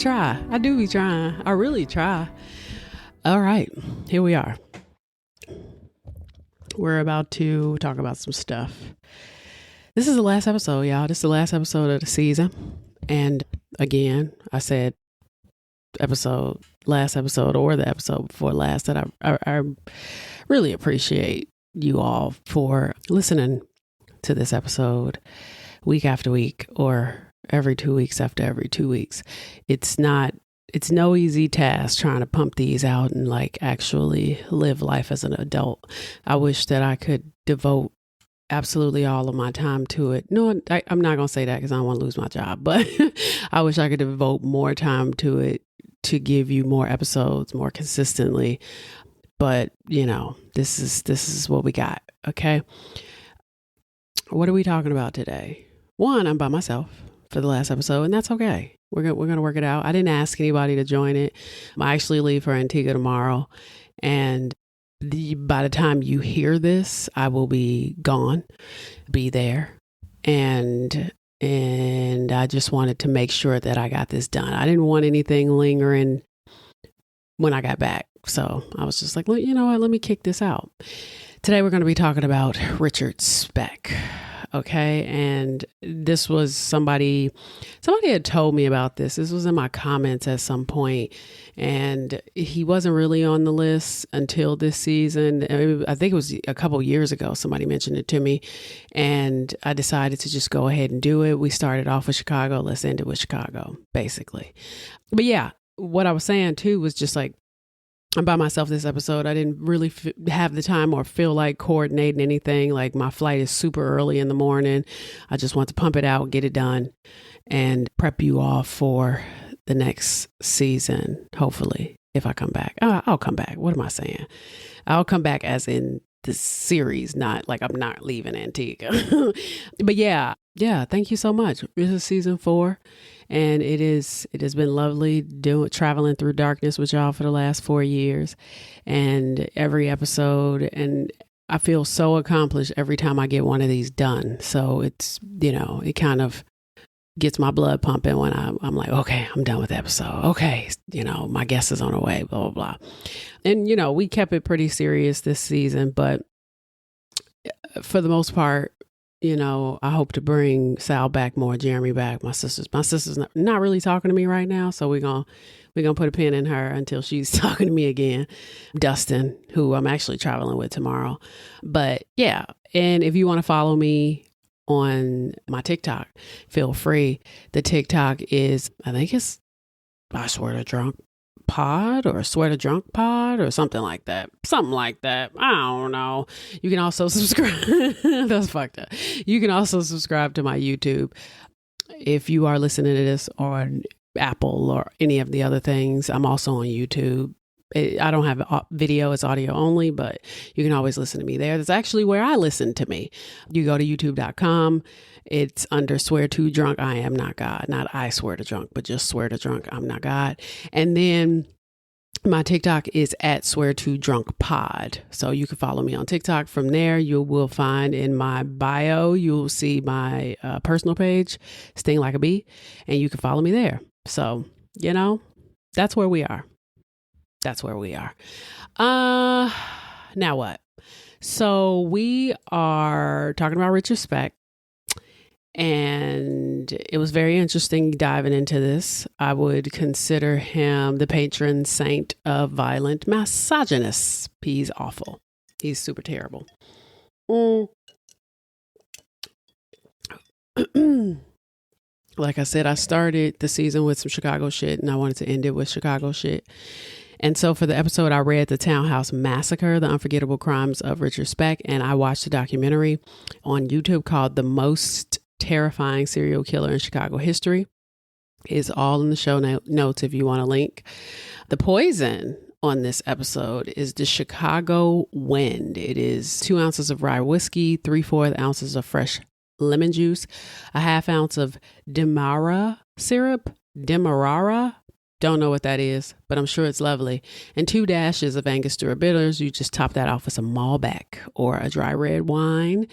try. I do be trying. I really try. All right, here we are. We're about to talk about some stuff. This is the last episode, y'all. This is the last episode of the season. And again, I said last episode or the episode before last that I really appreciate you all for listening to this episode week after week or every 2 weeks after every 2 weeks. It's no easy task trying to pump these out and like actually live life as an adult. I wish that I could devote absolutely all of my time to it. No, I'm not going to say that because I don't want to lose my job, but I wish I could devote more time to it to give you more episodes more consistently. But you know, this is what we got. Okay. What are we talking about today? One, I'm by myself for the last episode, and that's okay. We're going to work it out. I didn't ask anybody to join it. I actually leave for Antigua tomorrow. And by the time you hear this, I will be gone, be there. And I just wanted to make sure that I got this done. I didn't want anything lingering when I got back. So I was just like, well, you know what? Let me kick this out. Today, we're going to be talking about Richard Speck. Okay. And this was somebody had told me about this. This was in my comments at some point, and he wasn't really on the list until this season. I think it was a couple years ago. Somebody mentioned it to me, and I decided to just go ahead and do it. We started off with Chicago. Let's end it with Chicago, basically. But yeah, what I was saying too was just like, I'm by myself this episode. I didn't really have the time or feel like coordinating anything. Like my flight is super early in the morning. I just want to pump it out, get it done, and prep you all for the next season. Hopefully, if I come back, I'll come back. What am I saying? I'll come back as in the series, not like I'm not leaving Antigua. But yeah. Thank you so much. This is season 4. And it has been lovely traveling through darkness with y'all for the last 4 years, and every episode. And I feel so accomplished every time I get one of these done. So it's, you know, it kind of gets my blood pumping when I'm like, okay, I'm done with the episode. Okay. You know, my guest is on her way, blah, blah, blah. And, you know, we kept it pretty serious this season, but for the most part, you know, I hope to bring Sal back more, Jeremy back, my sister's not really talking to me right now. So we're going to put a pin in her until she's talking to me again. Dustin, who I'm actually traveling with tomorrow. But yeah. And if you want to follow me on my TikTok, feel free. The TikTok is, I think it's I Swear to Drunk Pod or Swear to Drunk Pod or something like that. I don't know. You can also subscribe. That's fucked up. You can also subscribe to my YouTube. If you are listening to this on Apple or any of the other things, I'm also on YouTube. I don't have video, it's audio only, but you can always listen to me there. That's actually where I listen to me. You go to youtube.com. It's under Swear to Drunk, I Am Not God. Not I Swear to Drunk, but just Swear to Drunk, I'm Not God. And then my TikTok is at Swear to Drunk Pod. So you can follow me on TikTok. From there, you will find in my bio, you'll see my personal page, Sting Like a Bee, and you can follow me there. So, you know, that's where we are. Now what? So we are talking about Richard Speck, and it was very interesting diving into this. I would consider him the patron saint of violent misogynists. He's awful. He's super terrible. Like I said, I started the season with some Chicago shit, and I wanted to end it with Chicago shit. And so for the episode, I read The Townhouse Massacre, The Unforgettable Crimes of Richard Speck, and I watched a documentary on YouTube called The Most Terrifying Serial Killer in Chicago History. It's all in the show notes if you want a link. The poison on this episode is the Chicago Wind. It is 2 ounces of rye whiskey, 3/4 ounces of fresh lemon juice, a 1/2 ounce of Demerara syrup, Demerara Don't know what that is, but I'm sure it's lovely. And 2 dashes of Angostura bitters. You just top that off with some Malbec or a dry red wine.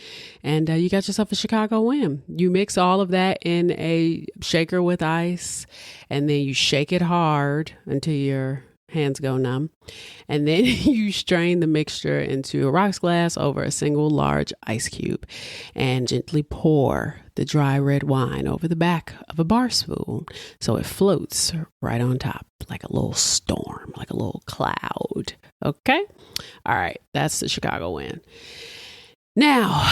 And you got yourself a Chicago win. You mix all of that in a shaker with ice. And then you shake it hard until your hands go numb. And then you strain the mixture into a rocks glass over a single large ice cube and gently pour the dry red wine over the back of a bar spoon so it floats right on top like a little storm, like a little cloud. Okay? All right. That's the Chicago win. Now,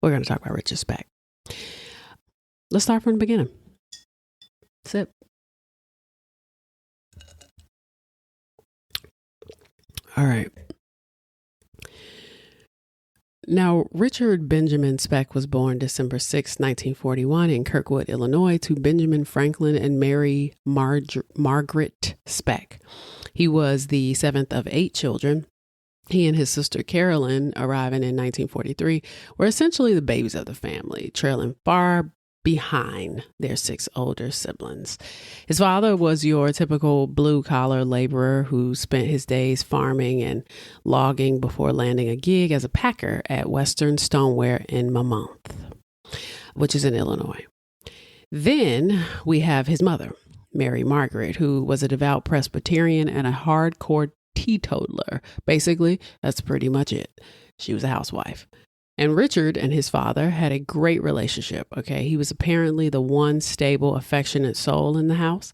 we're going to talk about Richard Speck. Let's start from the beginning. Sip. All right. Now, Richard Benjamin Speck was born December 6, 1941 in Kirkwood, Illinois, to Benjamin Franklin and Mary Margaret Speck. He was the 7th of 8 children. He and his sister Carolyn, arriving in 1943, were essentially the babies of the family, trailing far behind their 6 older siblings. His father was your typical blue-collar laborer who spent his days farming and logging before landing a gig as a packer at Western Stoneware in Monmouth, which is in Illinois. Then we have his mother, Mary Margaret, who was a devout Presbyterian and a hardcore teetotaler. Basically, that's pretty much it. She was a housewife. And Richard and his father had a great relationship, okay? He was apparently the one stable, affectionate soul in the house.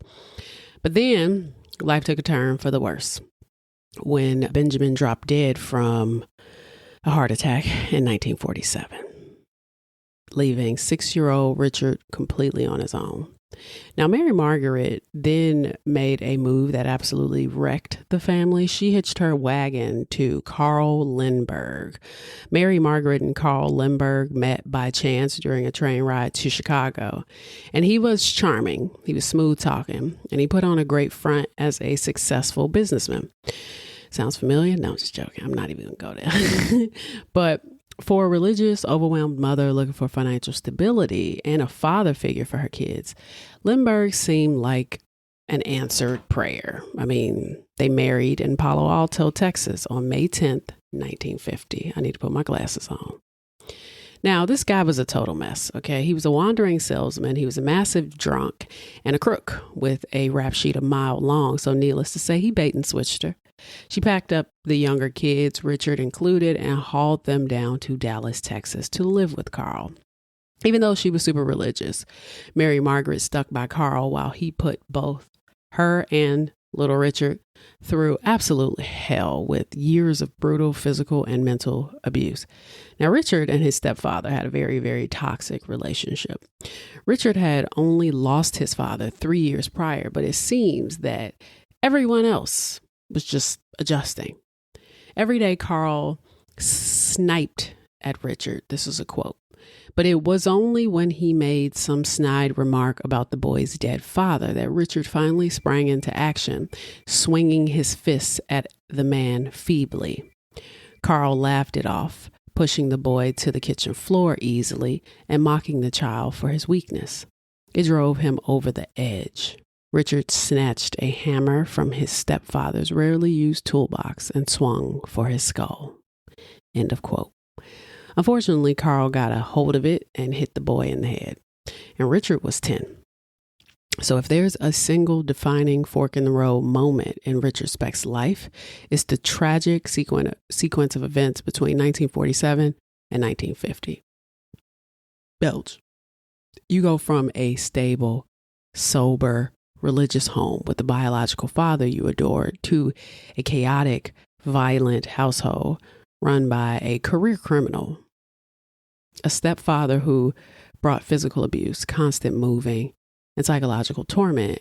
But then life took a turn for the worse when Benjamin dropped dead from a heart attack in 1947, leaving 6-year-old Richard completely on his own. Now, Mary Margaret then made a move that absolutely wrecked the family. She hitched her wagon to Carl Lindbergh. Mary Margaret and Carl Lindbergh met by chance during a train ride to Chicago. And he was charming. He was smooth talking. And he put on a great front as a successful businessman. Sounds familiar? No, I'm just joking. I'm not even going to go there. But for a religious, overwhelmed mother looking for financial stability and a father figure for her kids, Lindbergh seemed like an answered prayer. I mean, they married in Palo Alto, Texas on May 10th, 1950. I need to put my glasses on. Now, this guy was a total mess, okay? He was a wandering salesman. He was a massive drunk and a crook with a rap sheet a mile long. So needless to say, he bait and switched her. She packed up the younger kids, Richard included, and hauled them down to Dallas, Texas to live with Carl. Even though she was super religious, Mary Margaret stuck by Carl while he put both her and little Richard through absolute hell with years of brutal physical and mental abuse. Now, Richard and his stepfather had a very, very toxic relationship. Richard had only lost his father 3 years prior, but it seems that everyone else was just adjusting. Every day, Carl sniped at Richard. This is a quote. But it was only when he made some snide remark about the boy's dead father that Richard finally sprang into action, swinging his fists at the man feebly. Carl laughed it off, pushing the boy to the kitchen floor easily and mocking the child for his weakness. It drove him over the edge. Richard snatched a hammer from his stepfather's rarely used toolbox and swung for his skull. End of quote. Unfortunately, Carl got a hold of it and hit the boy in the head. And Richard was 10. So if there's a single defining fork in the road moment in Richard Speck's life, it's the tragic sequence of events between 1947 and 1950. Belch. You go from a stable, sober, religious home with a biological father you adored to a chaotic, violent household run by a career criminal, a stepfather who brought physical abuse, constant moving, and psychological torment.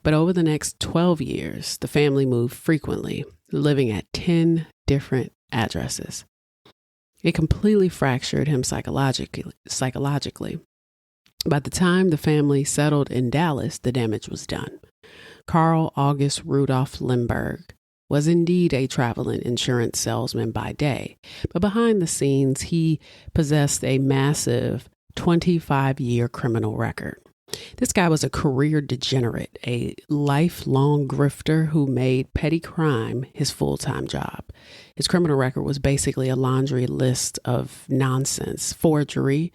But over the next 12 years, the family moved frequently, living at 10 different addresses. It completely fractured him psychologically. By the time the family settled in Dallas, the damage was done. Carl August Rudolph Lindbergh was indeed a traveling insurance salesman by day, but behind the scenes, he possessed a massive 25-year criminal record. This guy was a career degenerate, a lifelong grifter who made petty crime his full-time job. His criminal record was basically a laundry list of nonsense, forgery,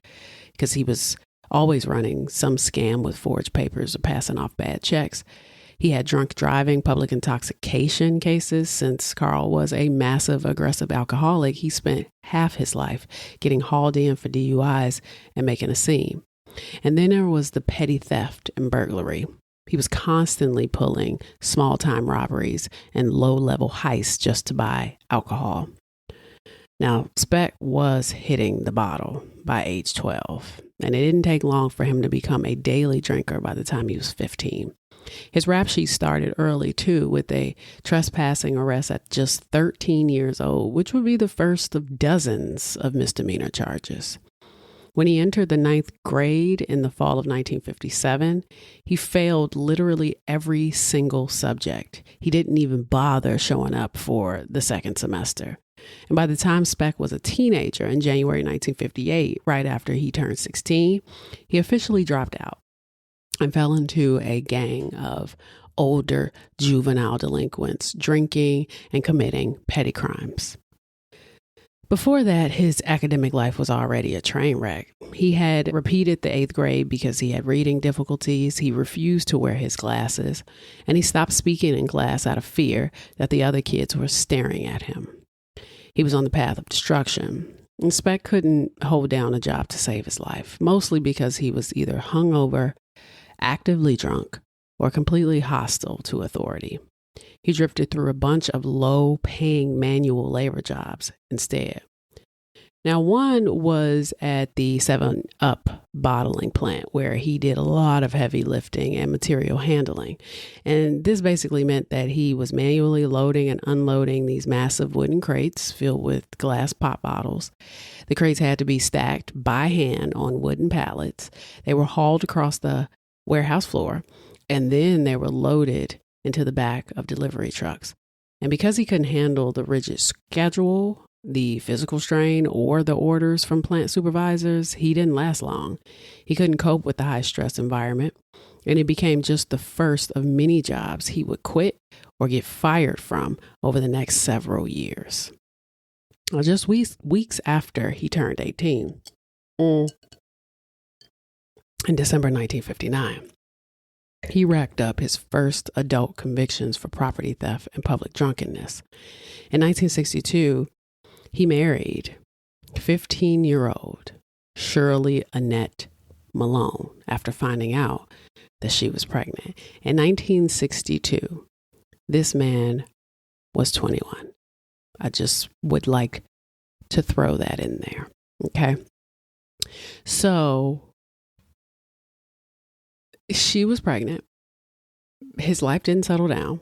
because he was always running some scam with forged papers or passing off bad checks. He had drunk driving, public intoxication cases. Since Carl was a massive aggressive alcoholic, he spent half his life getting hauled in for DUIs and making a scene. And then there was the petty theft and burglary. He was constantly pulling small-time robberies and low-level heists just to buy alcohol. Now, Speck was hitting the bottle by age 12, and it didn't take long for him to become a daily drinker by the time he was 15. His rap sheet started early, too, with a trespassing arrest at just 13 years old, which would be the first of dozens of misdemeanor charges. When he entered the 9th grade in the fall of 1957, he failed literally every single subject. He didn't even bother showing up for the second semester. And by the time Speck was a teenager in January 1958, right after he turned 16, he officially dropped out and fell into a gang of older juvenile delinquents drinking and committing petty crimes. Before that, his academic life was already a train wreck. He had repeated the 8th grade because he had reading difficulties. He refused to wear his glasses, and he stopped speaking in class out of fear that the other kids were staring at him. He was on the path of destruction. And Speck couldn't hold down a job to save his life, mostly because he was either hungover, actively drunk, or completely hostile to authority. He drifted through a bunch of low-paying manual labor jobs instead. Now, one was at the 7-Up bottling plant, where he did a lot of heavy lifting and material handling. And this basically meant that he was manually loading and unloading these massive wooden crates filled with glass pop bottles. The crates had to be stacked by hand on wooden pallets. They were hauled across the warehouse floor, and then they were loaded into the back of delivery trucks. And because he couldn't handle the rigid schedule, the physical strain, or the orders from plant supervisors, he didn't last long. He couldn't cope with the high stress environment, and it became just the first of many jobs he would quit or get fired from over the next several years. Well, just weeks after he turned 18, in December 1959, he racked up his first adult convictions for property theft and public drunkenness. In 1962, he married 15-year-old Shirley Annette Malone after finding out that she was pregnant. In 1962, this man was 21. I just would like to throw that in there. Okay. So she was pregnant. His life didn't settle down.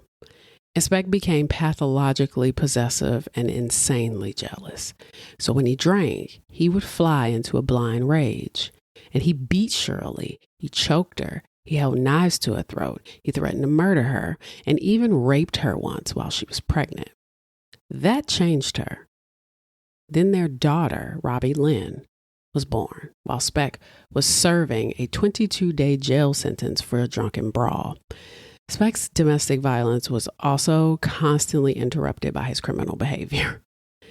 And Speck became pathologically possessive and insanely jealous. So when he drank, he would fly into a blind rage. And he beat Shirley. He choked her. He held knives to her throat. He threatened to murder her and even raped her once while she was pregnant. That changed her. Then their daughter, Robbie Lynn, was born while Speck was serving a 22-day jail sentence for a drunken brawl. Speck's domestic violence was also constantly interrupted by his criminal behavior,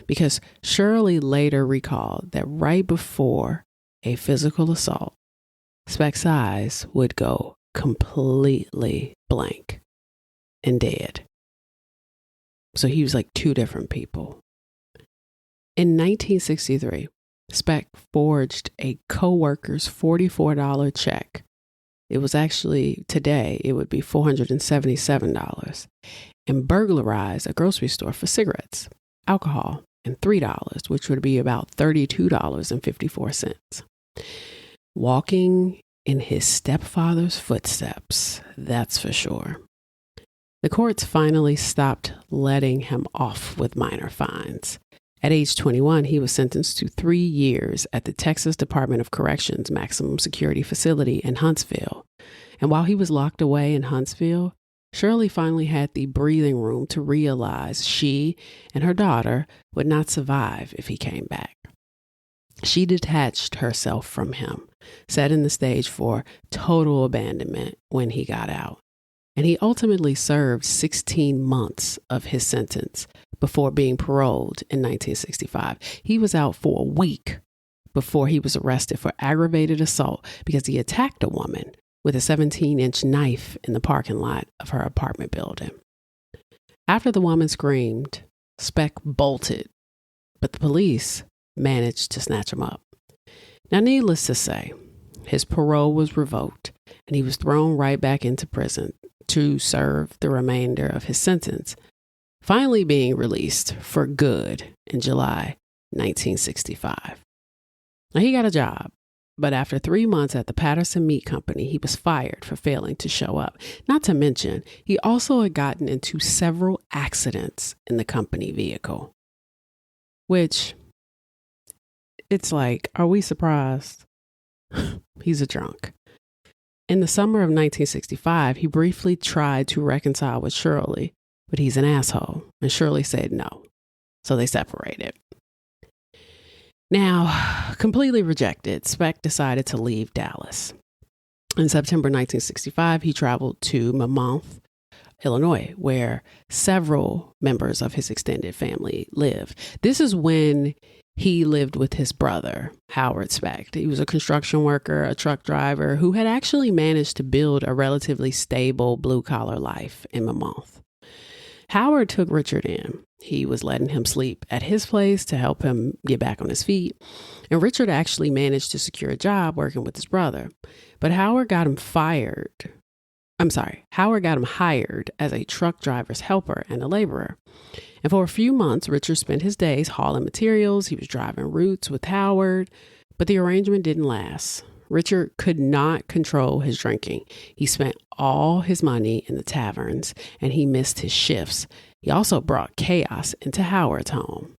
because Shirley later recalled that right before a physical assault, Speck's eyes would go completely blank and dead. So he was like two different people. In 1963, Speck forged a co-worker's $44 check. It was actually, today, it would be $477, and burglarized a grocery store for cigarettes, alcohol, and $3, which would be about $32.54. Walking in his stepfather's footsteps, that's for sure. The courts finally stopped letting him off with minor fines. At age 21, he was sentenced to 3 years at the Texas Department of Corrections maximum security facility in Huntsville. And while he was locked away in Huntsville, Shirley finally had the breathing room to realize she and her daughter would not survive if he came back. She detached herself from him, setting the stage for total abandonment when he got out. And he ultimately served 16 months of his sentence before being paroled in 1965. He was out for a week before he was arrested for aggravated assault because he attacked a woman with a 17-inch knife in the parking lot of her apartment building. After the woman screamed, Speck bolted, but the police managed to snatch him up. Now, needless to say, his parole was revoked and he was thrown right back into prison to serve the remainder of his sentence, finally being released for good in July 1965. Now, he got a job, but after 3 months at the Patterson Meat Company, he was fired for failing to show up. Not to mention, he also had gotten into several accidents in the company vehicle, which it's like, are we surprised? He's a drunk. In the summer of 1965, he briefly tried to reconcile with Shirley, but he's an asshole, and Shirley said no. So they separated. Now, completely rejected, Speck decided to leave Dallas. In September 1965, he traveled to Monmouth, Illinois, where several members of his extended family lived. This is when he lived with his brother, Howard Speck. He was a construction worker, a truck driver who had actually managed to build a relatively stable blue-collar life in Monmouth. Howard took Richard in. He was letting him sleep at his place to help him get back on his feet. And Richard actually managed to secure a job working with his brother. But Howard got him hired as a truck driver's helper and a laborer. And for a few months, Richard spent his days hauling materials. He was driving routes with Howard, but the arrangement didn't last. Richard could not control his drinking. He spent all his money in the taverns and he missed his shifts. He also brought chaos into Howard's home.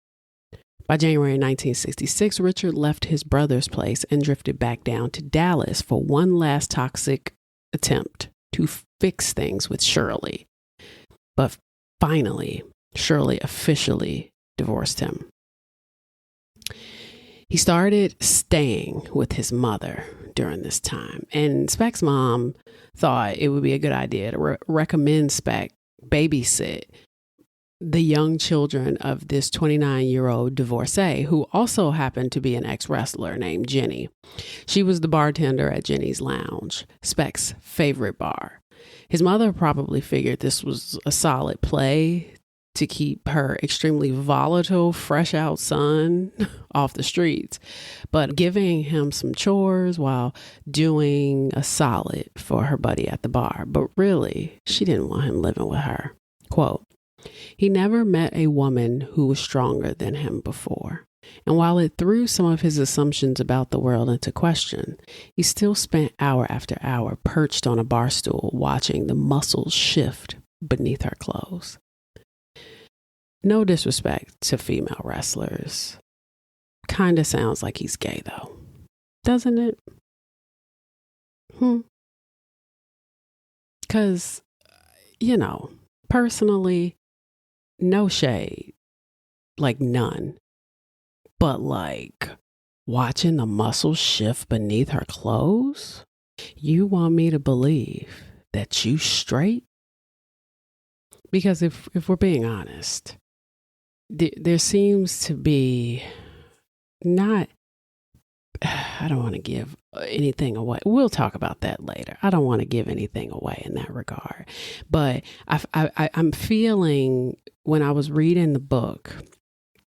By January 1966, Richard left his brother's place and drifted back down to Dallas for one last toxic attempt to fix things with Shirley. But finally, Shirley officially divorced him. He started staying with his mother during this time, and Speck's mom thought it would be a good idea to recommend Speck babysit the young children of this 29-year-old divorcee who also happened to be an ex-wrestler named Jenny. She was the bartender at Jenny's Lounge, Speck's favorite bar. His mother probably figured this was a solid play to keep her extremely volatile, fresh out son off the streets, but giving him some chores while doing a solid for her buddy at the bar. But really, she didn't want him living with her. Quote, he never met a woman who was stronger than him before. And while it threw some of his assumptions about the world into question, he still spent hour after hour perched on a bar stool watching the muscles shift beneath her clothes. No disrespect to female wrestlers. Kind of sounds like he's gay, though. Doesn't it? Because, personally, no shade. Like none. But like watching the muscles shift beneath her clothes? You want me to believe that you straight? Because if we're being honest, there seems to be I don't want to give anything away. We'll talk about that later. I don't want to give anything away in that regard. But I'm feeling when I was reading the book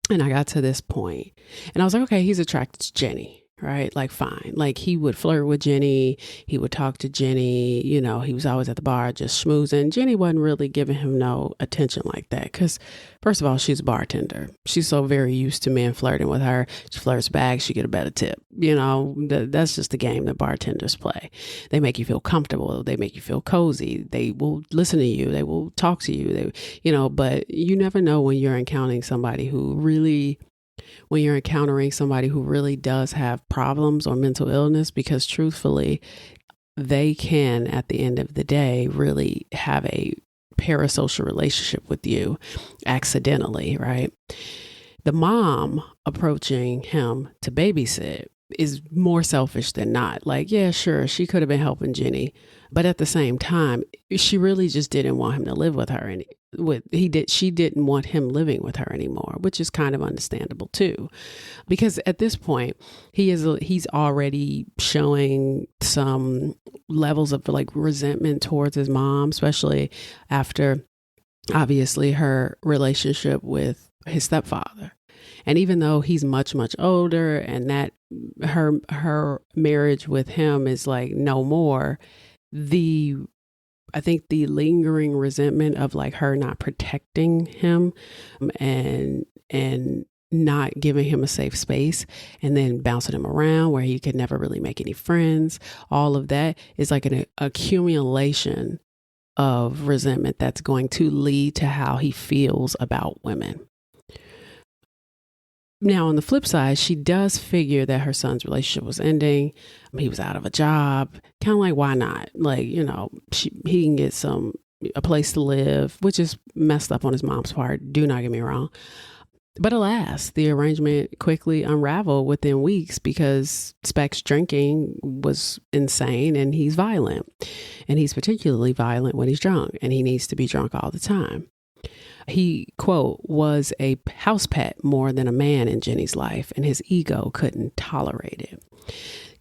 and I got to this point and I was like, okay, he's attracted to Jenny. Right? Like, fine. Like, he would flirt with Jenny. He would talk to Jenny. He was always at the bar just schmoozing. Jenny wasn't really giving him no attention like that. Because, first of all, she's a bartender. She's so very used to men flirting with her. She flirts back. She get a better tip. That's just the game that bartenders play. They make you feel comfortable. They make you feel cozy. They will listen to you. They will talk to you. But you never know when you're encountering somebody who really does have problems or mental illness, because truthfully, they can, at the end of the day, really have a parasocial relationship with you accidentally, right? The mom approaching him to babysit is more selfish than not. Like, yeah, sure, she could have been helping Jenny, but at the same time, she really just didn't want him to live with her. And she didn't want him living with her anymore, which is kind of understandable too, because at this point, he's already showing some levels of like resentment towards his mom, especially after obviously her relationship with his stepfather. And even though he's much, much older and that her marriage with him is like no more, I think the lingering resentment of like her not protecting him and not giving him a safe space and then bouncing him around where he could never really make any friends, all of that is like an accumulation of resentment that's going to lead to how he feels about women. Now, on the flip side, she does figure that her son's relationship was ending. He was out of a job. Kind of like, why not? Like, he can get a place to live, which is messed up on his mom's part. Do not get me wrong. But alas, the arrangement quickly unraveled within weeks because Speck's drinking was insane and he's violent. And he's particularly violent when he's drunk, and he needs to be drunk all the time. He, quote, was a house pet more than a man in Jenny's life, and his ego couldn't tolerate it.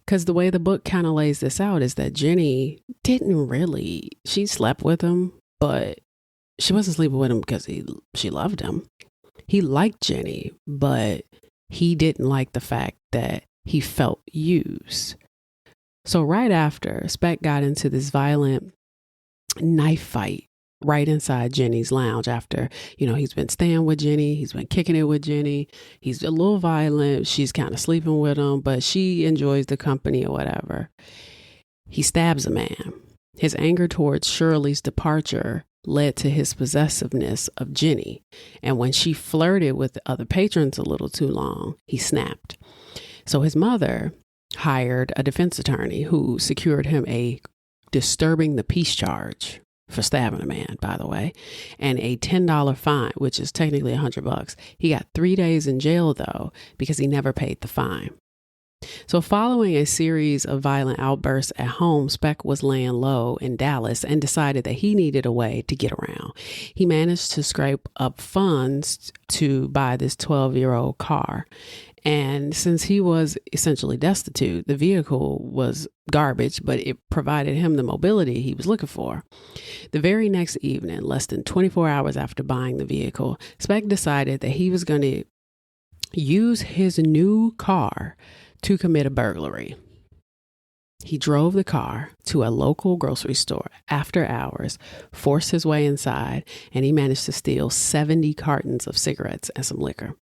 Because the way the book kind of lays this out is that Jenny she slept with him, but she wasn't sleeping with him because she loved him. He liked Jenny, but he didn't like the fact that he felt used. So right after, Speck got into this violent knife fight right inside Jenny's lounge after, he's been staying with Jenny. He's been kicking it with Jenny. He's a little violent. She's kind of sleeping with him, but she enjoys the company or whatever. He stabs a man. His anger towards Shirley's departure led to his possessiveness of Jenny. And when she flirted with the other patrons a little too long, he snapped. So his mother hired a defense attorney who secured him a disturbing the peace charge for stabbing a man, by the way, and a $10 fine, which is technically $100. He got 3 days in jail, though, because he never paid the fine. So following a series of violent outbursts at home, Speck was laying low in Dallas and decided that he needed a way to get around. He managed to scrape up funds to buy this 12-year-old car. And since he was essentially destitute, the vehicle was garbage, but it provided him the mobility he was looking for. The very next evening, less than 24 hours after buying the vehicle, Speck decided that he was going to use his new car to commit a burglary. He drove the car to a local grocery store after hours, forced his way inside, and he managed to steal 70 cartons of cigarettes and some liquor.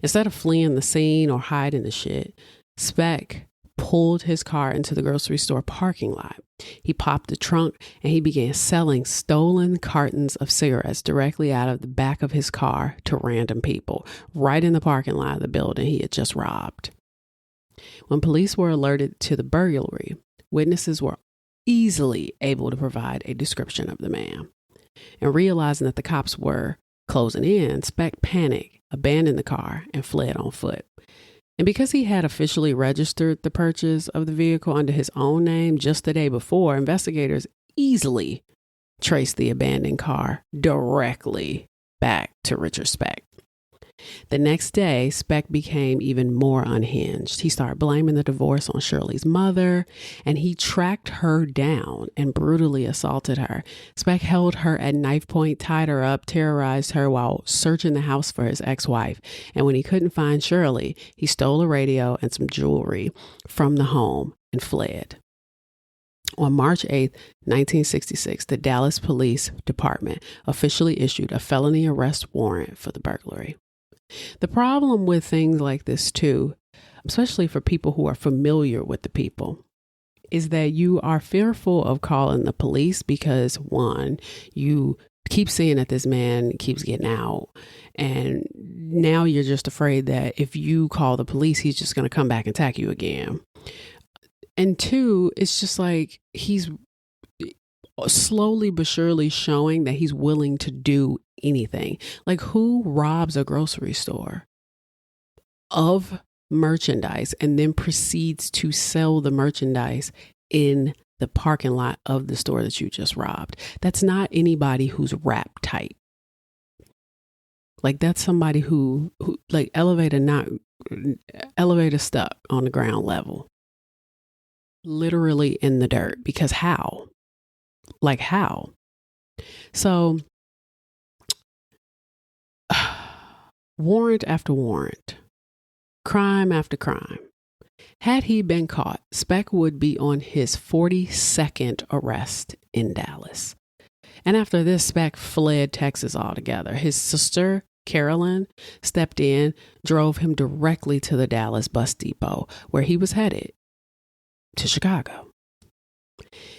Instead of fleeing the scene or hiding the shit, Speck pulled his car into the grocery store parking lot. He popped the trunk and he began selling stolen cartons of cigarettes directly out of the back of his car to random people, right in the parking lot of the building he had just robbed. When police were alerted to the burglary, witnesses were easily able to provide a description of the man. And realizing that the cops were closing in, Speck panicked, abandoned the car, and fled on foot. And because he had officially registered the purchase of the vehicle under his own name just the day before, investigators easily traced the abandoned car directly back to Richard Speck. The next day, Speck became even more unhinged. He started blaming the divorce on Shirley's mother, and he tracked her down and brutally assaulted her. Speck held her at knife point, tied her up, terrorized her while searching the house for his ex-wife. And when he couldn't find Shirley, he stole a radio and some jewelry from the home and fled. On March 8th, 1966, the Dallas Police Department officially issued a felony arrest warrant for the burglary. The problem with things like this, too, especially for people who are familiar with the people, is that you are fearful of calling the police because, one, you keep seeing that this man keeps getting out. And now you're just afraid that if you call the police, he's just going to come back and attack you again. And two, it's just like he's slowly but surely showing that he's willing to do anything. Like, who robs a grocery store? of merchandise and then proceeds to sell the merchandise in the parking lot of the store that you just robbed. That's not anybody who's wrapped tight. Like, that's somebody who like elevator stuck on the ground level, literally in the dirt. Because how? Like, how? So warrant after warrant, crime after crime. Had he been caught, Speck would be on his 42nd arrest in Dallas. And after this, Speck fled Texas altogether. His sister, Carolyn, stepped in, drove him directly to the Dallas bus depot, where he was headed to Chicago.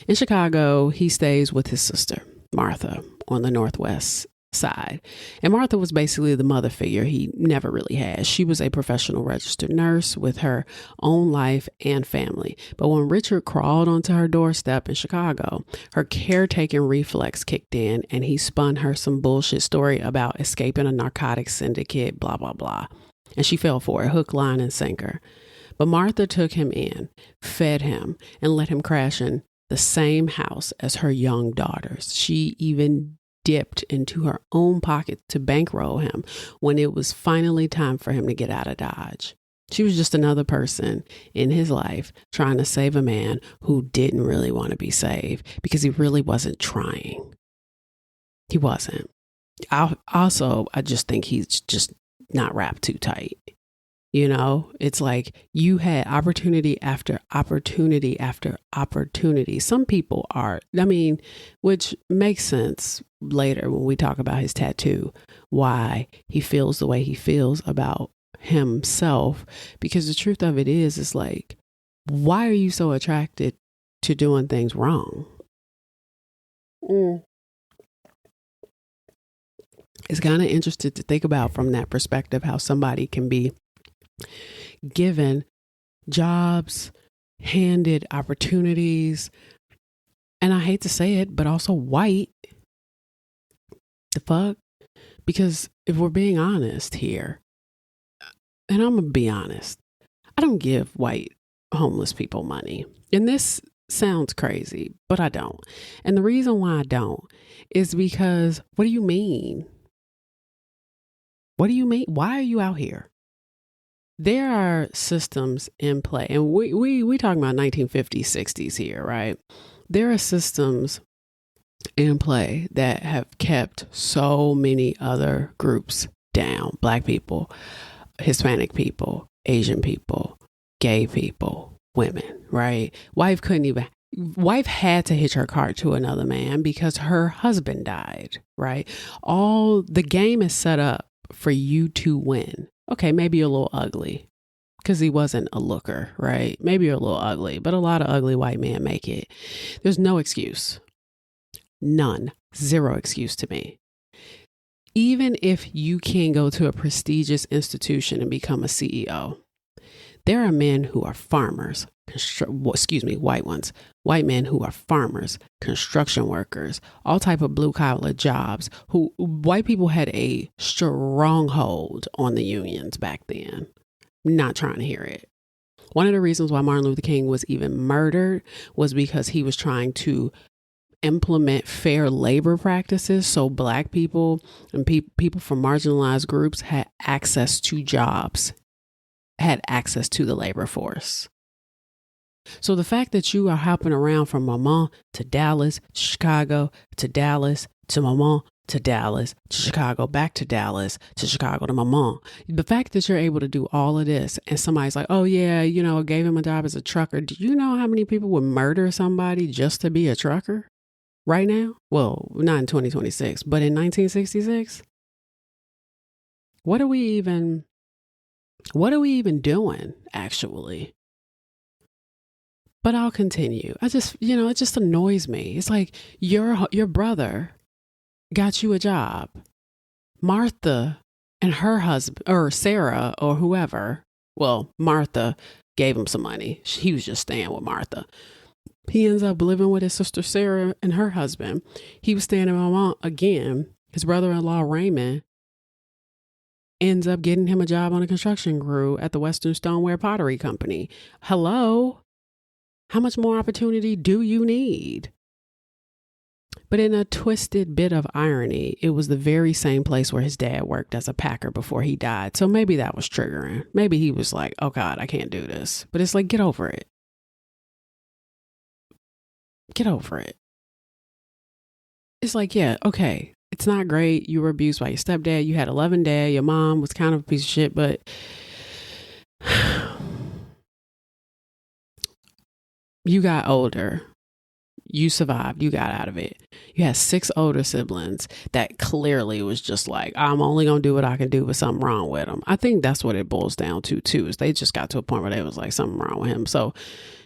In Chicago, he stays with his sister, Martha, on the Northwest side. And Martha was basically the mother figure he never really had. She was a professional registered nurse with her own life and family. But when Richard crawled onto her doorstep in Chicago, her caretaking reflex kicked in, and he spun her some bullshit story about escaping a narcotics syndicate, blah, blah, blah. And she fell for it, hook, line, and sinker. But Martha took him in, fed him, and let him crash in the same house as her young daughters. She even dipped into her own pocket to bankroll him when it was finally time for him to get out of Dodge. She was just another person in his life trying to save a man who didn't really want to be saved, because he really wasn't trying. He wasn't. I just think he's just not wrapped too tight. You know, it's like you had opportunity after opportunity after opportunity. Some people are, which makes sense later when we talk about his tattoo, why he feels the way he feels about himself. Because the truth of it is like, why are you so attracted to doing things wrong? It's kind of interesting to think about from that perspective, how somebody can be given jobs, handed opportunities, and I hate to say it, but also white. The fuck? Because if we're being honest here, and I'm gonna be honest, I don't give white homeless people money. And this sounds crazy, but I don't. And the reason why I don't is because, what do you mean? What do you mean? Why are you out here? There are systems in play, and we talking about 1950s, 60s here, right? There are systems in play that have kept so many other groups down. Black people, Hispanic people, Asian people, gay people, women, right? Wife had to hitch her cart to another man because her husband died, right? All the game is set up for you to win. Okay, maybe you're a little ugly because he wasn't a looker, right? Maybe you're a little ugly, but a lot of ugly white men make it. There's no excuse. None. Zero excuse to me. Even if you can go to a prestigious institution and become a CEO, there are men who are farmers, white men who are farmers, construction workers, all type of blue collar jobs, who white people had a stronghold on the unions back then. Not trying to hear it. One of the reasons why Martin Luther King was even murdered was because he was trying to implement fair labor practices so black people and people from marginalized groups had access to jobs, had access to the labor force. So the fact that you are hopping around from Mama to Dallas, Chicago, to Dallas, to Mama, to Dallas, to Chicago, back to Dallas, to Chicago, to Mama. The fact that you're able to do all of this and somebody's like, oh yeah, I gave him a job as a trucker. Do you know how many people would murder somebody just to be a trucker right now? Well, not in 2026, but in 1966? What are we even doing, actually? But I'll continue. I just, it just annoys me. It's like your brother got you a job. Martha and her husband, or Sarah, or whoever. Well, Martha gave him some money. He was just staying with Martha. He ends up living with his sister Sarah and her husband. He was staying at my mom again. His brother-in-law Raymond ends up getting him a job on a construction crew at the Western Stoneware Pottery Company. Hello? How much more opportunity do you need? But in a twisted bit of irony, it was the very same place where his dad worked as a packer before he died. So maybe that was triggering. Maybe he was like, oh God, I can't do this. But it's like, get over it. Get over it. It's like, yeah, okay. It's not great. You were abused by your stepdad. You had a loving dad. Your mom was kind of a piece of shit, but you got older. You survived. You got out of it. You had 6 older siblings that clearly was just like, I'm only going to do what I can do with something wrong with them. I think that's what it boils down to too, is they just got to a point where they was like something wrong with him. So,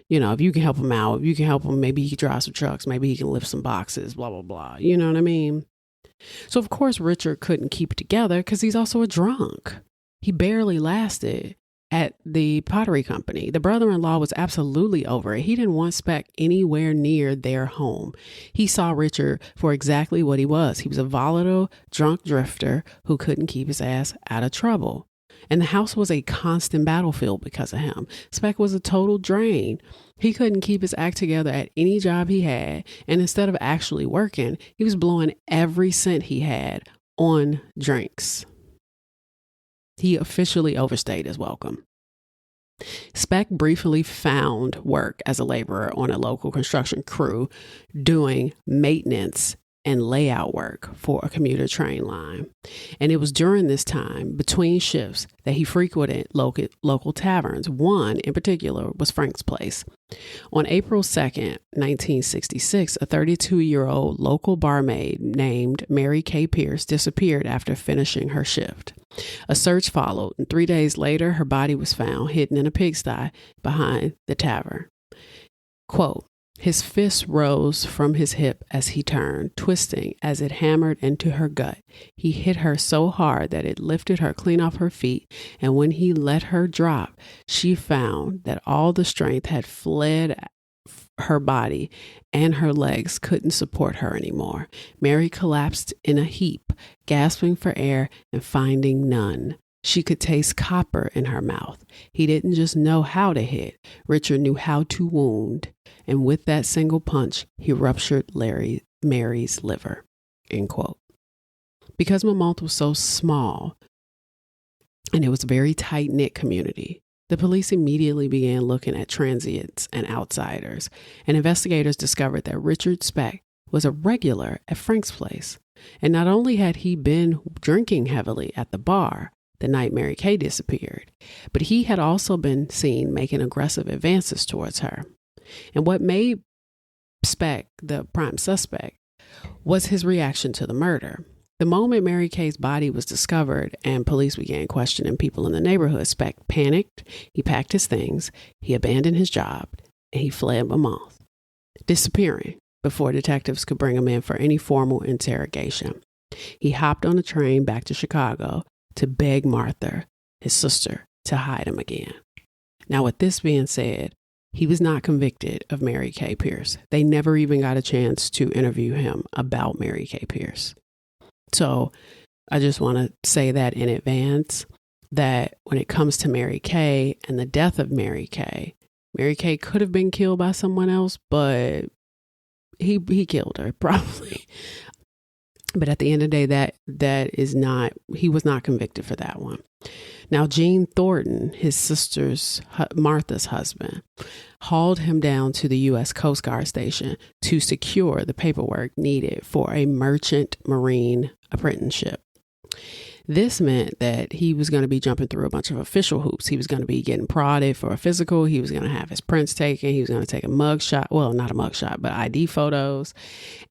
you know, if you can help him out, if you can help him, maybe he can drive some trucks, maybe he can lift some boxes, blah, blah, blah. You know what I mean? So of course, Richard couldn't keep it together because he's also a drunk. He barely lasted at the pottery company. The brother-in-law was absolutely over it. He didn't want Speck anywhere near their home. He saw Richard for exactly what he was. He was a volatile, drunk drifter who couldn't keep his ass out of trouble. And the house was a constant battlefield because of him. Speck was a total drain. He couldn't keep his act together at any job he had. And instead of actually working, he was blowing every cent he had on drinks. He officially overstayed his welcome. Speck briefly found work as a laborer on a local construction crew doing maintenance and layout work for a commuter train line. And it was during this time, between shifts, that he frequented local taverns. One in particular was Frank's Place. On April 2nd, 1966, a 32-year-old local barmaid named Mary Kay Pierce disappeared after finishing her shift. A search followed, and 3 days later, her body was found hidden in a pigsty behind the tavern. Quote, his fist rose from his hip as he turned, twisting as it hammered into her gut. He hit her so hard that it lifted her clean off her feet, and when he let her drop, she found that all the strength had fled her body and her legs couldn't support her anymore. Mary collapsed in a heap, gasping for air and finding none. She could taste copper in her mouth. He didn't just know how to hit. Richard knew how to wound. And with that single punch, he ruptured Mary's liver. End quote. Because Monmouth was so small and it was a very tight-knit community, the police immediately began looking at transients and outsiders, and investigators discovered that Richard Speck was a regular at Frank's Place. And not only had he been drinking heavily at the bar the night Mary Kay disappeared, but he had also been seen making aggressive advances towards her. And what made Speck the prime suspect was his reaction to the murder. The moment Mary Kay's body was discovered and police began questioning people in the neighborhood, Speck panicked, he packed his things, he abandoned his job, and he fled Monmouth, disappearing before detectives could bring him in for any formal interrogation. He hopped on a train back to Chicago to beg Martha, his sister, to hide him again. Now, with this being said, he was not convicted of Mary Kay Pierce. They never even got a chance to interview him about Mary Kay Pierce. So I just want to say that in advance, that when it comes to Mary Kay and the death of Mary Kay could have been killed by someone else, but he killed her probably. But at the end of the day, he was not convicted for that one. Now, Gene Thornton, his sister's, Martha's husband, hauled him down to the U.S. Coast Guard station to secure the paperwork needed for a merchant marine apprenticeship. This meant that he was going to be jumping through a bunch of official hoops. He was going to be getting prodded for a physical. He was going to have his prints taken. He was going to take a mugshot. Well, not a mugshot, but ID photos.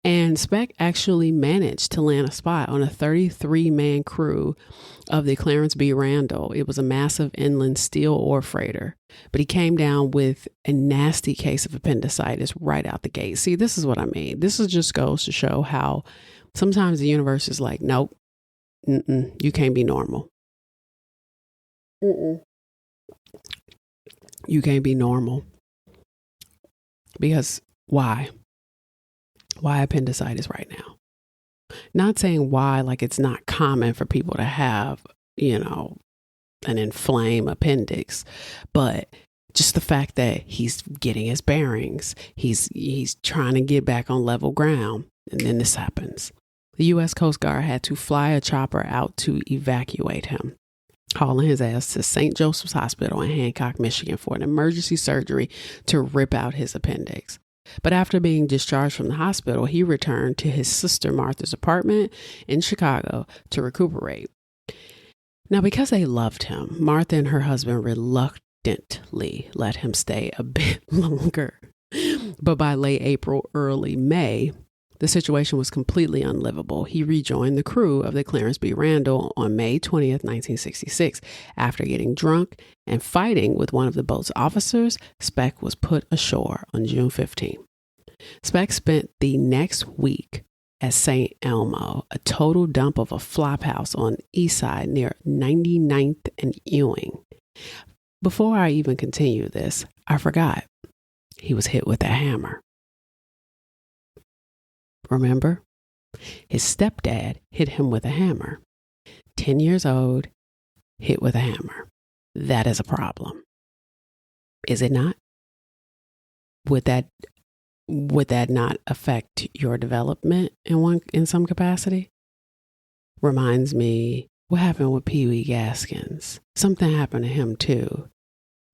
And Speck actually managed to land a spot on a 33-man crew of the Clarence B. Randall. It was a massive inland steel ore freighter. But he came down with a nasty case of appendicitis right out the gate. See, this is what I mean. This just goes to show how sometimes the universe is like, nope. You can't be normal. You can't be normal. Because why? Why appendicitis right now? Not saying why, like it's not common for people to have, an inflamed appendix, but just the fact that he's getting his bearings, he's trying to get back on level ground, and then this happens. The U.S. Coast Guard had to fly a chopper out to evacuate him, hauling his ass to St. Joseph's Hospital in Hancock, Michigan for an emergency surgery to rip out his appendix. But after being discharged from the hospital, he returned to his sister Martha's apartment in Chicago to recuperate. Now, because they loved him, Martha and her husband reluctantly let him stay a bit longer. But by late April, early May, the situation was completely unlivable. He rejoined the crew of the Clarence B. Randall on May 20th, 1966. After getting drunk and fighting with one of the boat's officers, Speck was put ashore on June 15th. Speck spent the next week at St. Elmo, a total dump of a flophouse on East Side near 99th and Ewing. Before I even continue this, I forgot. He was hit with a hammer. Remember? His stepdad hit him with a hammer. 10 years old, hit with a hammer. That is a problem. Is it not? Would that not affect your development in some capacity? Reminds me what happened with Pee Wee Gaskins. Something happened to him too.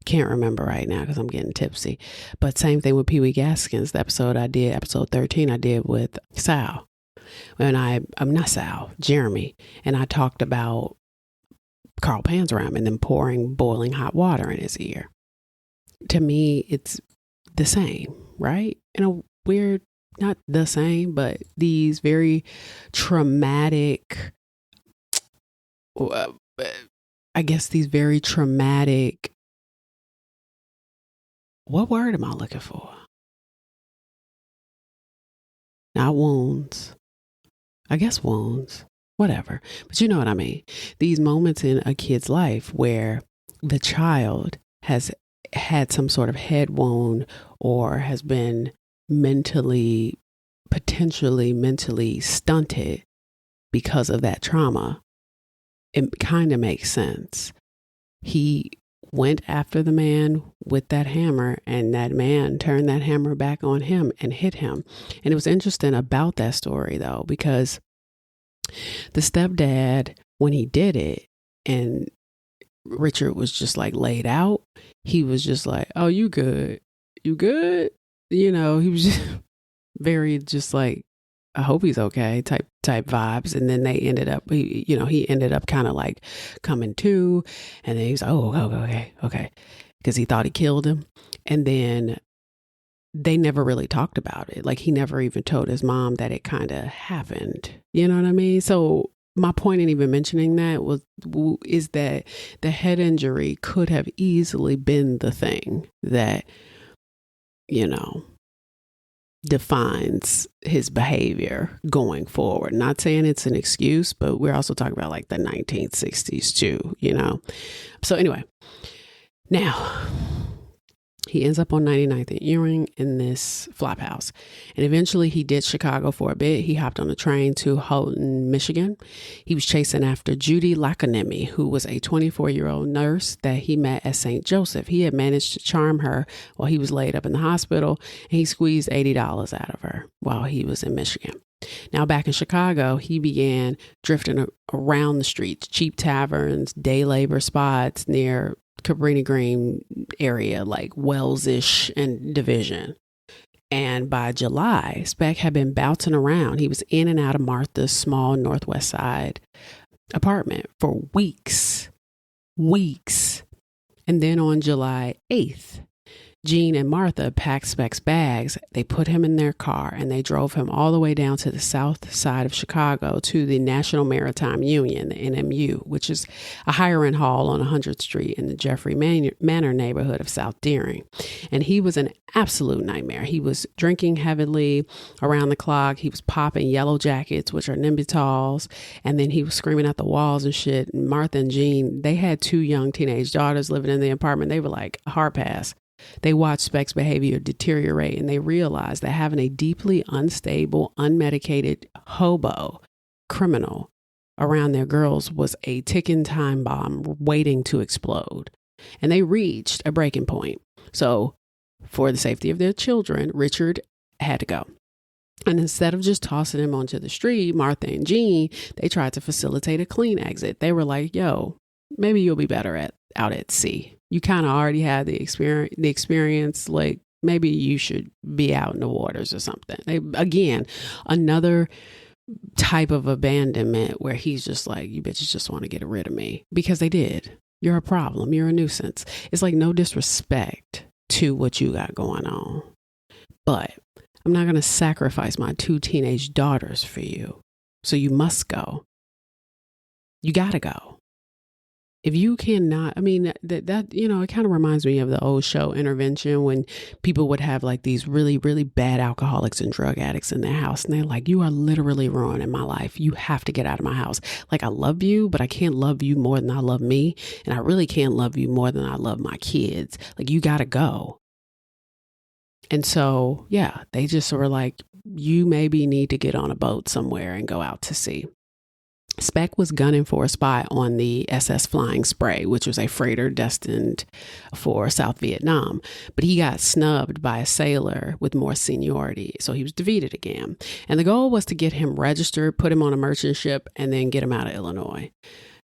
Can't remember right now because I'm getting tipsy. But same thing with Pee Wee Gaskins. The episode 13 I did with Sal. I'm not Sal, Jeremy. And I talked about Carl Panzeram and then pouring boiling hot water in his ear. To me, it's the same, right? In a weird, not the same, but these very traumatic, what word am I looking for? Not wounds. I guess wounds. Whatever. But you know what I mean. These moments in a kid's life where the child has had some sort of head wound or has been potentially mentally stunted because of that trauma, it kind of makes sense. He went after the man with that hammer, and that man turned that hammer back on him and hit him. And it was interesting about that story, though, because the stepdad, when he did it and Richard was just like laid out, he was just like, "Oh, you good? You good?" He was just very just like, "I hope he's okay," type vibes. And then they ended up, he ended up kind of like coming to, and then he was like, "Oh, okay," because he thought he killed him. And then they never really talked about it. Like, he never even told his mom that it kind of happened. You know what I mean? So my point in even mentioning that is that the head injury could have easily been the thing that, defines his behavior going forward. Not saying it's an excuse, but we're also talking about like the 1960s too, So anyway, now he ends up on 99th and Ewing in this flop house. And eventually he did Chicago for a bit. He hopped on a train to Houghton, Michigan. He was chasing after Judy Lacanemi, who was a 24-year-old nurse that he met at St. Joseph. He had managed to charm her while he was laid up in the hospital, and he squeezed $80 out of her while he was in Michigan. Now, back in Chicago, he began drifting around the streets, cheap taverns, day labor spots near Cabrini Green area, like Wells-ish and Division. And by July, Speck had been bouncing around. He was in and out of Martha's small Northwest Side apartment for weeks. And then on July 8th, Jean and Martha packed Speck's bags. They put him in their car and they drove him all the way down to the south side of Chicago to the National Maritime Union, the NMU, which is a higher end hall on 100th Street in the Jeffrey Manor neighborhood of South Deering. And he was an absolute nightmare. He was drinking heavily around the clock. He was popping yellow jackets, which are Nimbitals. And then he was screaming at the walls and shit. And Martha and Jean, they had 2 young teenage daughters living in the apartment. They were like a hard pass. They watched Speck's behavior deteriorate, and they realized that having a deeply unstable, unmedicated hobo criminal around their girls was a ticking time bomb waiting to explode. And they reached a breaking point. So for the safety of their children, Richard had to go. And instead of just tossing him onto the street, Martha and Jean, they tried to facilitate a clean exit. They were like, yo, maybe you'll be better out at sea. You kind of already had the experience. Like, maybe you should be out in the waters or something. Again, another type of abandonment where he's just like, you bitches just want to get rid of me. Because they did. You're a problem. You're a nuisance. It's like no disrespect to what you got going on. But I'm not going to sacrifice my 2 teenage daughters for you. So you must go. You got to go. If you cannot, I mean, that you know, it kind of reminds me of the old show Intervention, when people would have like these really, really bad alcoholics and drug addicts in their house. And they're like, you are literally ruining my life. You have to get out of my house. Like, I love you, but I can't love you more than I love me. And I really can't love you more than I love my kids. Like, you got to go. And so, yeah, they just were like, you maybe need to get on a boat somewhere and go out to sea. Speck was gunning for a spot on the SS Flying Spray, which was a freighter destined for South Vietnam. But he got snubbed by a sailor with more seniority, so he was defeated again. And the goal was to get him registered, put him on a merchant ship, and then get him out of Illinois.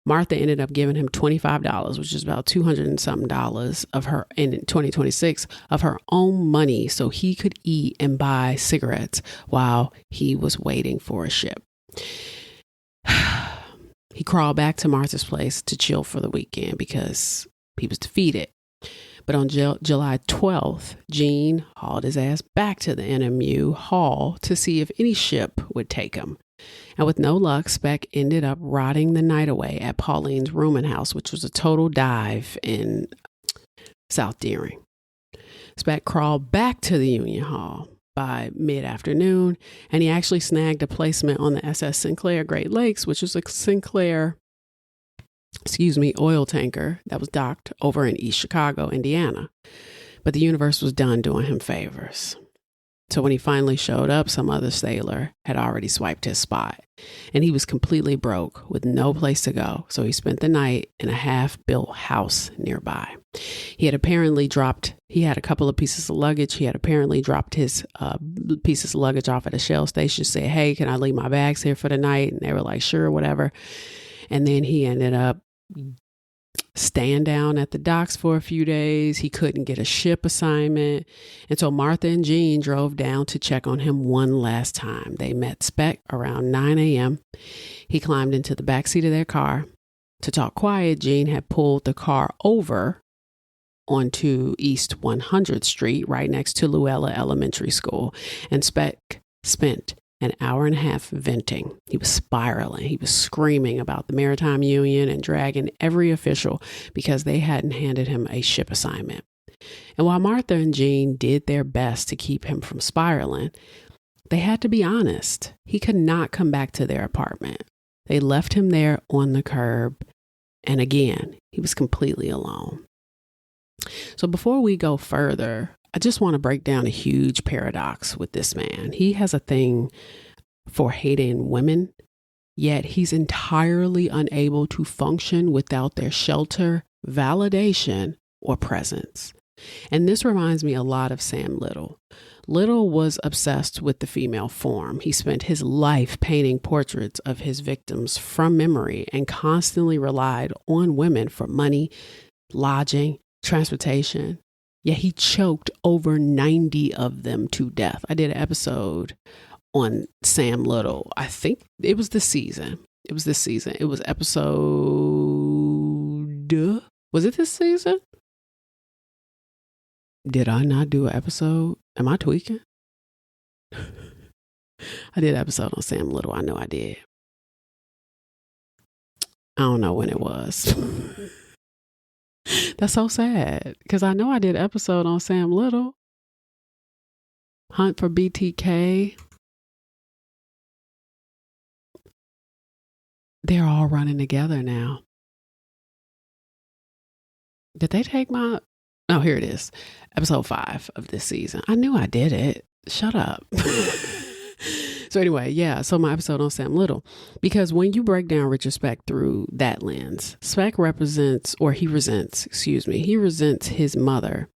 Martha ended up giving him $25, which is about $200 and something of her, in 2026, of her own money, so he could eat and buy cigarettes while he was waiting for a ship. He crawled back to Martha's place to chill for the weekend because he was defeated. But on July 12th, Jean hauled his ass back to the NMU Hall to see if any ship would take him. And with no luck, Speck ended up rotting the night away at Pauline's rooming house, which was a total dive in South Deering. Speck crawled back to the Union Hall by mid-afternoon, and he actually snagged a placement on the SS Sinclair Great Lakes, which was a Sinclair, oil tanker that was docked over in East Chicago, Indiana. But the universe was done doing him favors. So when he finally showed up, some other sailor had already swiped his spot, and he was completely broke with no place to go. So he spent the night in a half-built house nearby. He had a couple of pieces of luggage. He had apparently dropped his pieces of luggage off at a Shell station, said, hey, can I leave my bags here for the night? And they were like, sure, whatever. And then he ended up staying down at the docks for a few days. He couldn't get a ship assignment. And so Martha and Jean drove down to check on him one last time. They met Speck around 9 a.m. He climbed into the backseat of their car. To talk quiet, Jean had pulled the car over onto East 100th Street, right next to Luella Elementary School. And Speck spent an hour and a half venting. He was spiraling. He was screaming about the Maritime Union and dragging every official because they hadn't handed him a ship assignment. And while Martha and Jean did their best to keep him from spiraling, they had to be honest. He could not come back to their apartment. They left him there on the curb. And again, he was completely alone. So before we go further, I just want to break down a huge paradox with this man. He has a thing for hating women, yet he's entirely unable to function without their shelter, validation, or presence. And this reminds me a lot of Sam Little. Little was obsessed with the female form. He spent his life painting portraits of his victims from memory and constantly relied on women for money, lodging, transportation. Yet he choked over 90 of them to death. I did an episode on Sam Little. I think it was this season. It was episode... Was it this season? Did I not do an episode? Am I tweaking? I did an episode on Sam Little. I know I did. I don't know when it was. That's so sad because I know I did an episode on Sam Little. Hunt for BTK. They're all running together now. Did they take my... Oh, here it is. Episode 5 of this season. I knew I did it. Shut up. So anyway, yeah. So my episode on Sam Little, because when you break down Richard Speck through that lens, Speck he resents his mother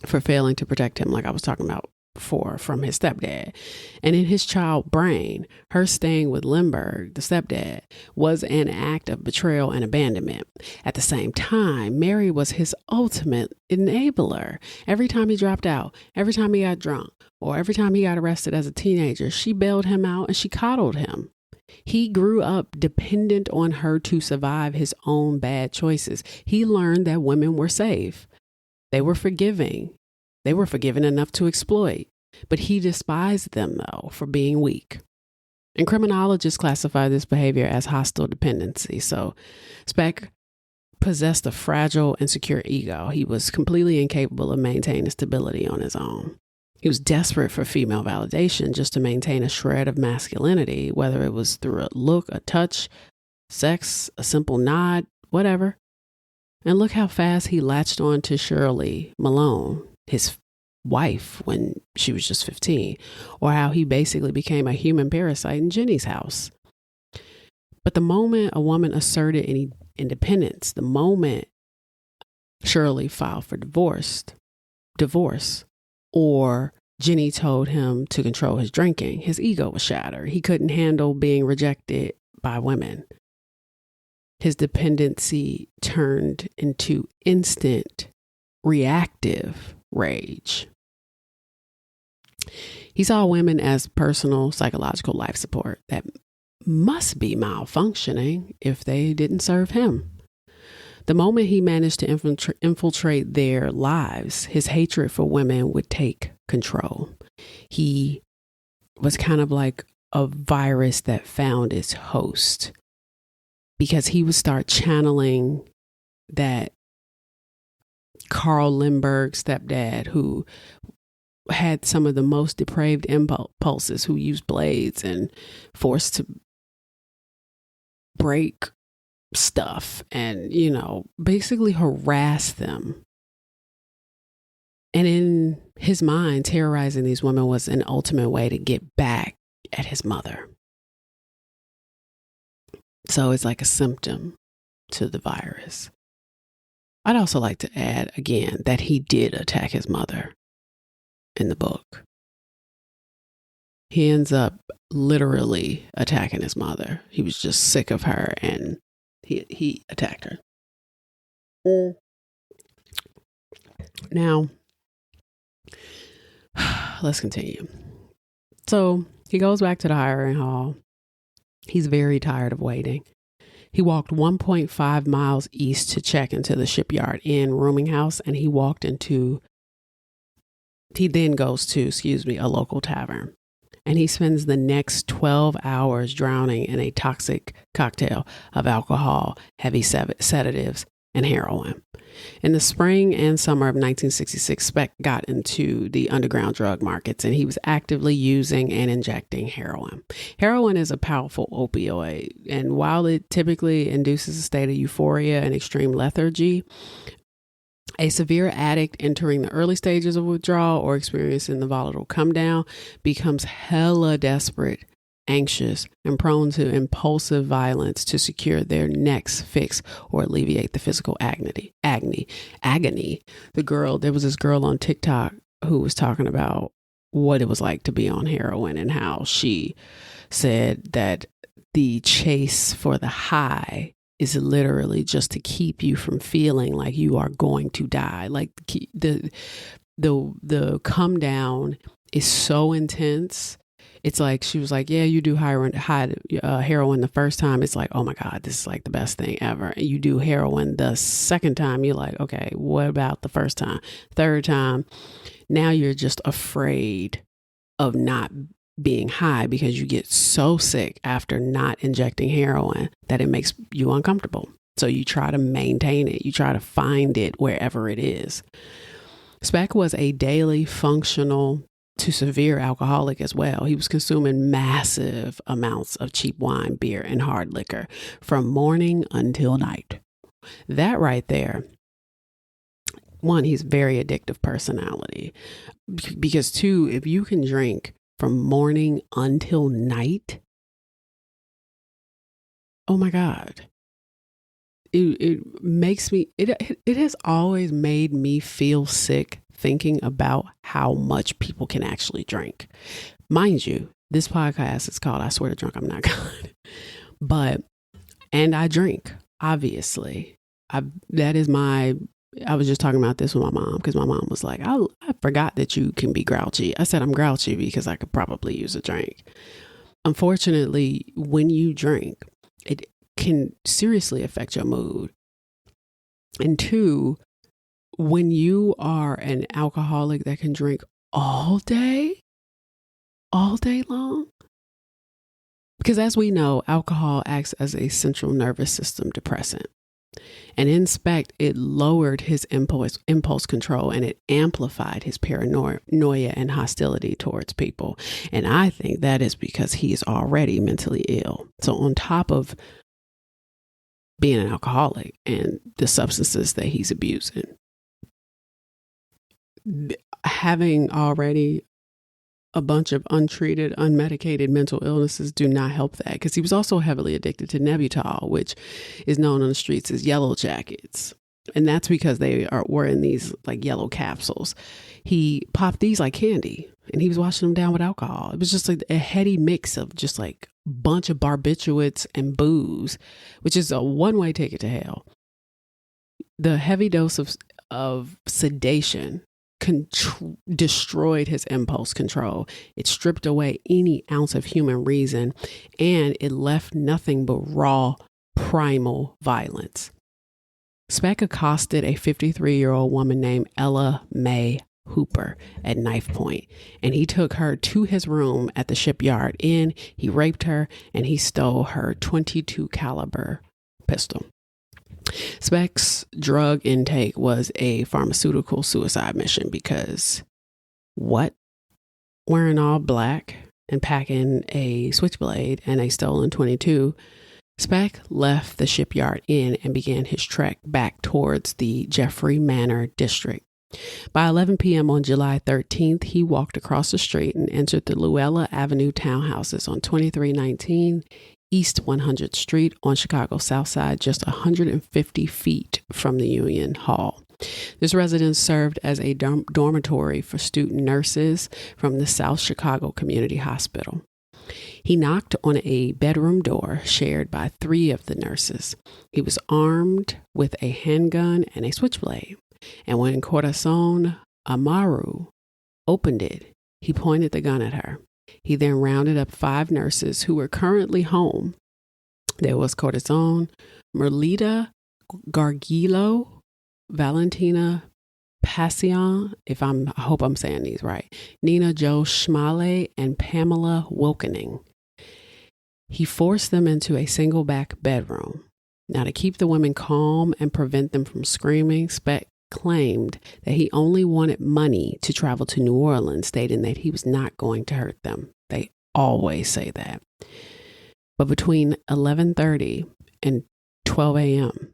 for failing to protect him, like I was talking about before, from his stepdad. And in his child brain, her staying with Lindbergh, the stepdad, was an act of betrayal and abandonment. At the same time, Mary was his ultimate enabler. Every time he dropped out, every time he got drunk, or every time he got arrested as a teenager, she bailed him out and she coddled him. He grew up dependent on her to survive his own bad choices. He learned that women were safe. They were forgiving. They were forgiven enough to exploit, but he despised them, though, for being weak. And criminologists classify this behavior as hostile dependency. So Speck possessed a fragile, insecure ego. He was completely incapable of maintaining stability on his own. He was desperate for female validation just to maintain a shred of masculinity, whether it was through a look, a touch, sex, a simple nod, whatever. And look how fast he latched on to Shirley Malone, his wife, when she was just 15, or how he basically became a human parasite in Jenny's house. But the moment a woman asserted any independence, the moment Shirley filed for divorce, or Jenny told him to control his drinking, his ego was shattered. He couldn't handle being rejected by women. His dependency turned into instant, reactive rage. He saw women as personal psychological life support that must be malfunctioning if they didn't serve him. The moment he managed to infiltrate their lives, his hatred for women would take control. He was kind of like a virus that found its host, because he would start channeling that Carl Lindbergh stepdad, who had some of the most depraved impulses, who used blades and forced to break stuff and, basically harass them. And in his mind, terrorizing these women was an ultimate way to get back at his mother. So it's like a symptom to the virus. I'd also like to add again that he did attack his mother in the book. He ends up literally attacking his mother. He was just sick of her and he attacked her. Now, let's continue. So he goes back to the hiring hall. He's very tired of waiting. He walked 1.5 miles east to check into the Shipyard Inn rooming house, and he then goes to, a local tavern. And he spends the next 12 hours drowning in a toxic cocktail of alcohol, heavy sedatives, and heroin. In the spring and summer of 1966, Speck got into the underground drug markets, and he was actively using and injecting heroin. Heroin is a powerful opioid, and while it typically induces a state of euphoria and extreme lethargy, a severe addict entering the early stages of withdrawal or experiencing the volatile come down becomes hella desperate, anxious, and prone to impulsive violence to secure their next fix or alleviate the physical agony. There was this girl on TikTok who was talking about what it was like to be on heroin and how she said that the chase for the high is literally just to keep you from feeling like you are going to die. Like the come down is so intense. It's like, she was like, yeah, you do heroin the first time. It's like, oh my God, this is like the best thing ever. And you do heroin the second time. You're like, okay, what about the first time? Third time, now you're just afraid of not being high because you get so sick after not injecting heroin that it makes you uncomfortable. So you try to maintain it. You try to find it wherever it is. Speck was a daily functional to severe alcoholic as well. He was consuming massive amounts of cheap wine, beer, and hard liquor from morning until night. That right there, one, he's very addictive personality, because two, if you can drink from morning until night. Oh my God. It makes me, it has always made me feel sick thinking about how much people can actually drink. Mind you, this podcast is called I Swear to Drunk I'm Not Good. And I drink, obviously. I was just talking about this with my mom because my mom was like, I forgot that you can be grouchy. I said, I'm grouchy because I could probably use a drink. Unfortunately, when you drink, it can seriously affect your mood. And two, when you are an alcoholic that can drink all day long, because as we know, alcohol acts as a central nervous system depressant. And in Speck, it lowered his impulse control and it amplified his paranoia and hostility towards people. And I think that is because he is already mentally ill. So on top of being an alcoholic and the substances that he's abusing, having already a bunch of untreated, unmedicated mental illnesses do not help that, because he was also heavily addicted to Nembutal, which is known on the streets as yellow jackets. And that's because they were in these like yellow capsules. He popped these like candy and he was washing them down with alcohol. It was just like a heady mix of just like a bunch of barbiturates and booze, which is a one-way ticket to hell. The heavy dose of sedation destroyed his impulse control. It stripped away any ounce of human reason, and it left nothing but raw, primal violence. Speck accosted a 53-year-old woman named Ella Mae Hooper at knife point, and he took her to his room at the Shipyard Inn. He raped her, and he stole her .22 caliber pistol. Speck's drug intake was a pharmaceutical suicide mission because what? Wearing all black and packing a switchblade and a stolen .22, Speck left the Shipyard Inn and began his trek back towards the Jeffrey Manor district. By 11 p.m. on July 13th, he walked across the street and entered the Luella Avenue townhouses on 2319 East 100th Street on Chicago's South Side, just 150 feet from the Union Hall. This residence served as a dormitory for student nurses from the South Chicago Community Hospital. He knocked on a bedroom door shared by 3 of the nurses. He was armed with a handgun and a switchblade. And when Corazon Amaru opened it, he pointed the gun at her. He then rounded up 5 nurses who were currently home. There was Corazon, Merlita Gargilo, Valentina Passion, I hope I'm saying these right, Nina Jo Schmale, and Pamela Wilkening. He forced them into a single back bedroom. Now, to keep the women calm and prevent them from screaming, Speck claimed that he only wanted money to travel to New Orleans, stating that he was not going to hurt them. They always say that. But between 11:30 and 12 a.m.,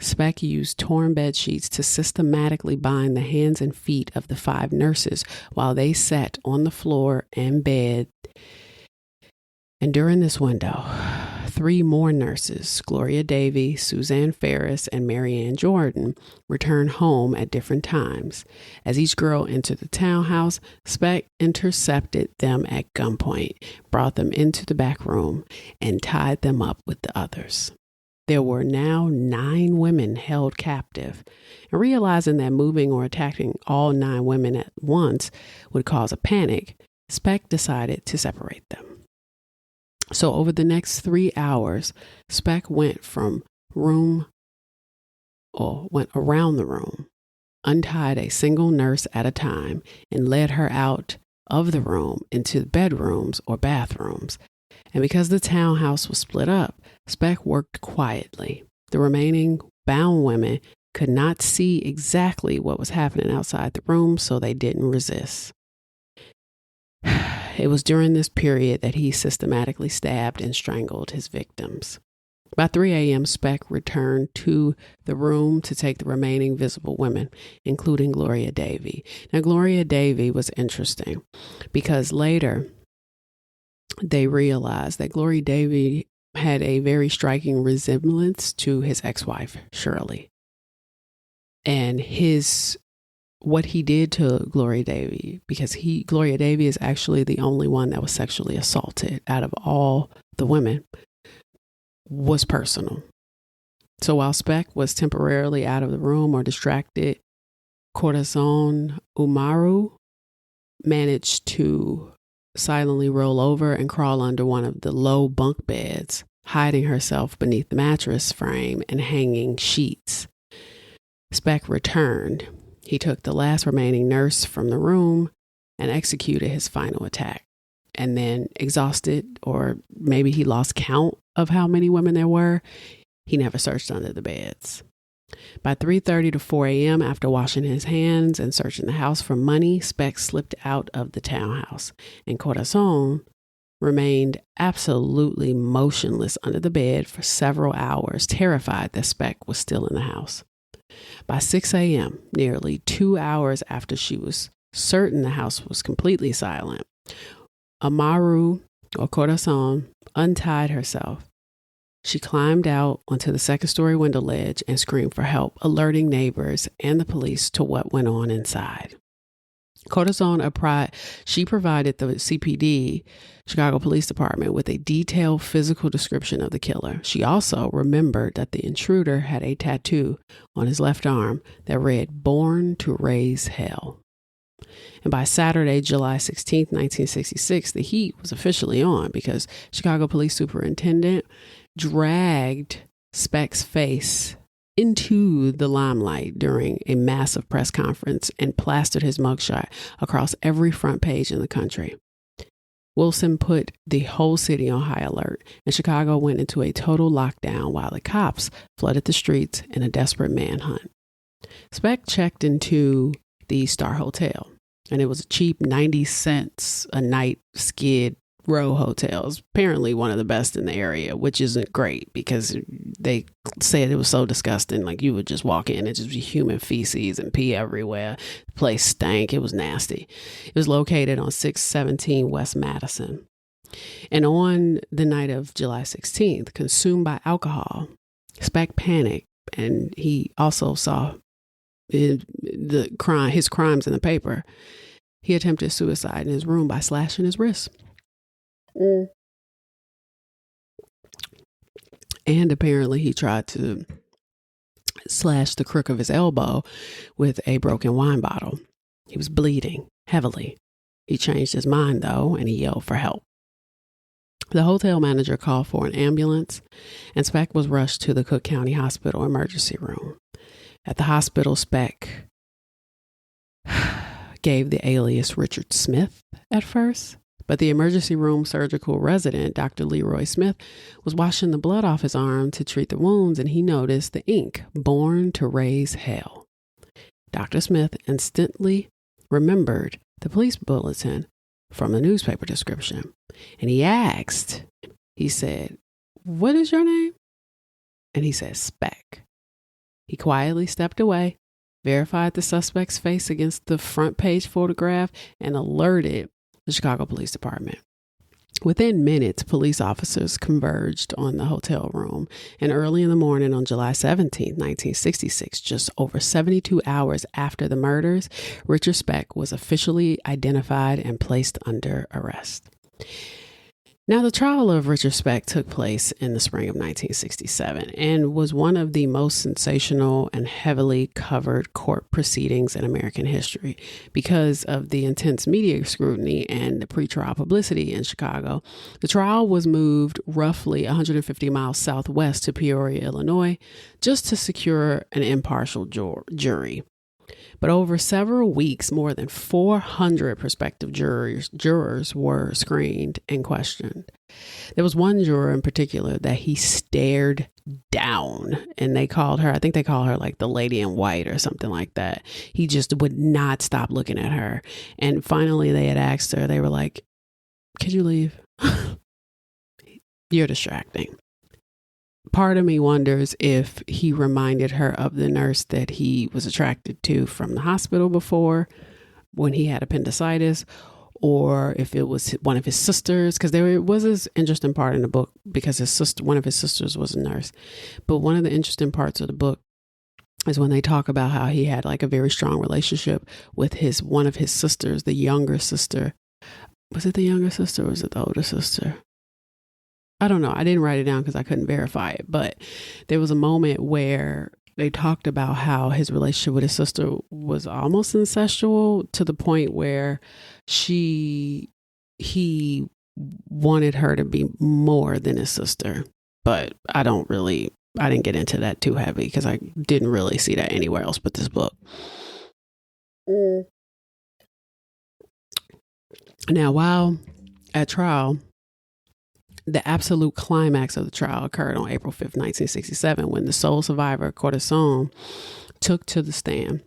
Speck used torn bed sheets to systematically bind the hands and feet of the 5 nurses while they sat on the floor and bed. And during this window, 3 more nurses, Gloria Davy, Suzanne Ferris, and Marianne Jordan, returned home at different times. As each girl entered the townhouse, Speck intercepted them at gunpoint, brought them into the back room, and tied them up with the others. There were now 9 women held captive, and realizing that moving or attacking all 9 women at once would cause a panic, Speck decided to separate them. So over the next 3 hours, Speck went around the room, untied a single nurse at a time, and led her out of the room into bedrooms or bathrooms. And because the townhouse was split up, Speck worked quietly. The remaining bound women could not see exactly what was happening outside the room, so they didn't resist. It was during this period that he systematically stabbed and strangled his victims. By 3 a.m., Speck returned to the room to take the remaining visible women, including Gloria Davy. Now, Gloria Davy was interesting because later they realized that Glory Davy had a very striking resemblance to his ex-wife, Shirley. And what he did to Gloria Davy, because Gloria Davy is actually the only one that was sexually assaulted out of all the women, was personal. So while Speck was temporarily out of the room or distracted, Corazon Umaru managed to silently roll over and crawl under one of the low bunk beds, hiding herself beneath the mattress frame and hanging sheets. Speck returned. He took the last remaining nurse from the room and executed his final attack. And then, exhausted, or maybe he lost count of how many women there were, he never searched under the beds. By 3:30 to 4 a.m., after washing his hands and searching the house for money, Speck slipped out of the townhouse, and Corazon remained absolutely motionless under the bed for several hours, terrified that Speck was still in the house. By 6 a.m., nearly 2 hours after she was certain the house was completely silent, Amaru, or Corazon, untied herself. She climbed out onto the second-story window ledge and screamed for help, alerting neighbors and the police to what went on inside. Corazon, she provided the CPD, Chicago Police Department, with a detailed physical description of the killer. She also remembered that the intruder had a tattoo on his left arm that read, "Born to Raise Hell." And by Saturday, July 16th, 1966, the heat was officially on because Chicago Police Superintendent dragged Speck's face into the limelight during a massive press conference and plastered his mugshot across every front page in the country. Wilson put the whole city on high alert, and Chicago went into a total lockdown while the cops flooded the streets in a desperate manhunt. Speck checked into the Star Hotel, and it was a cheap 90 cents a night Skid Row hotels, apparently one of the best in the area, which isn't great because they said it was so disgusting. Like, you would just walk in and just be human feces and pee everywhere. The place stank. It was nasty. It was located on 617 West Madison. And on the night of July 16th, consumed by alcohol, Speck panicked, and he also saw his crimes in the paper. He attempted suicide in his room by slashing his wrist. And apparently he tried to slash the crook of his elbow with a broken wine bottle. He was bleeding heavily. He changed his mind, though, and he yelled for help. The hotel manager called for an ambulance, and Speck was rushed to the Cook County Hospital emergency room. At the hospital, Speck gave the alias Richard Smith at first. But the emergency room surgical resident, Dr. Leroy Smith, was washing the blood off his arm to treat the wounds, and he noticed the ink, "Born to Raise Hell." Dr. Smith instantly remembered the police bulletin from the newspaper description, and he said, "What is your name?" And he said, "Speck." He quietly stepped away, verified the suspect's face against the front page photograph, and alerted the Chicago Police Department. Within minutes, police officers converged on the hotel room, and early in the morning on July 17, 1966, just over 72 hours after the murders, Richard Speck was officially identified and placed under arrest. Now, the trial of Richard Speck took place in the spring of 1967 and was one of the most sensational and heavily covered court proceedings in American history. Because of the intense media scrutiny and the pretrial publicity in Chicago, the trial was moved roughly 150 miles southwest to Peoria, Illinois, just to secure an impartial jury. But over several weeks, more than 400 prospective jurors were screened and questioned. There was one juror in particular that he stared down, and I think they call her like the lady in white or something like that. He just would not stop looking at her. And finally they had asked her, they were like, "Could you leave? You're distracting." Part of me wonders if he reminded her of the nurse that he was attracted to from the hospital before when he had appendicitis, or if it was one of his sisters, because there was this interesting part in the book because one of his sisters was a nurse. But one of the interesting parts of the book is when they talk about how he had like a very strong relationship with one of his sisters, the younger sister. Was it the younger sister or was it the older sister? I don't know. I didn't write it down because I couldn't verify it. But there was a moment where they talked about how his relationship with his sister was almost incestual, to the point where he wanted her to be more than his sister. But I didn't get into that too heavy because I didn't really see that anywhere else but this book. Now, while at trial, the absolute climax of the trial occurred on April 5th, 1967, when the sole survivor, Corazon, took to the stand.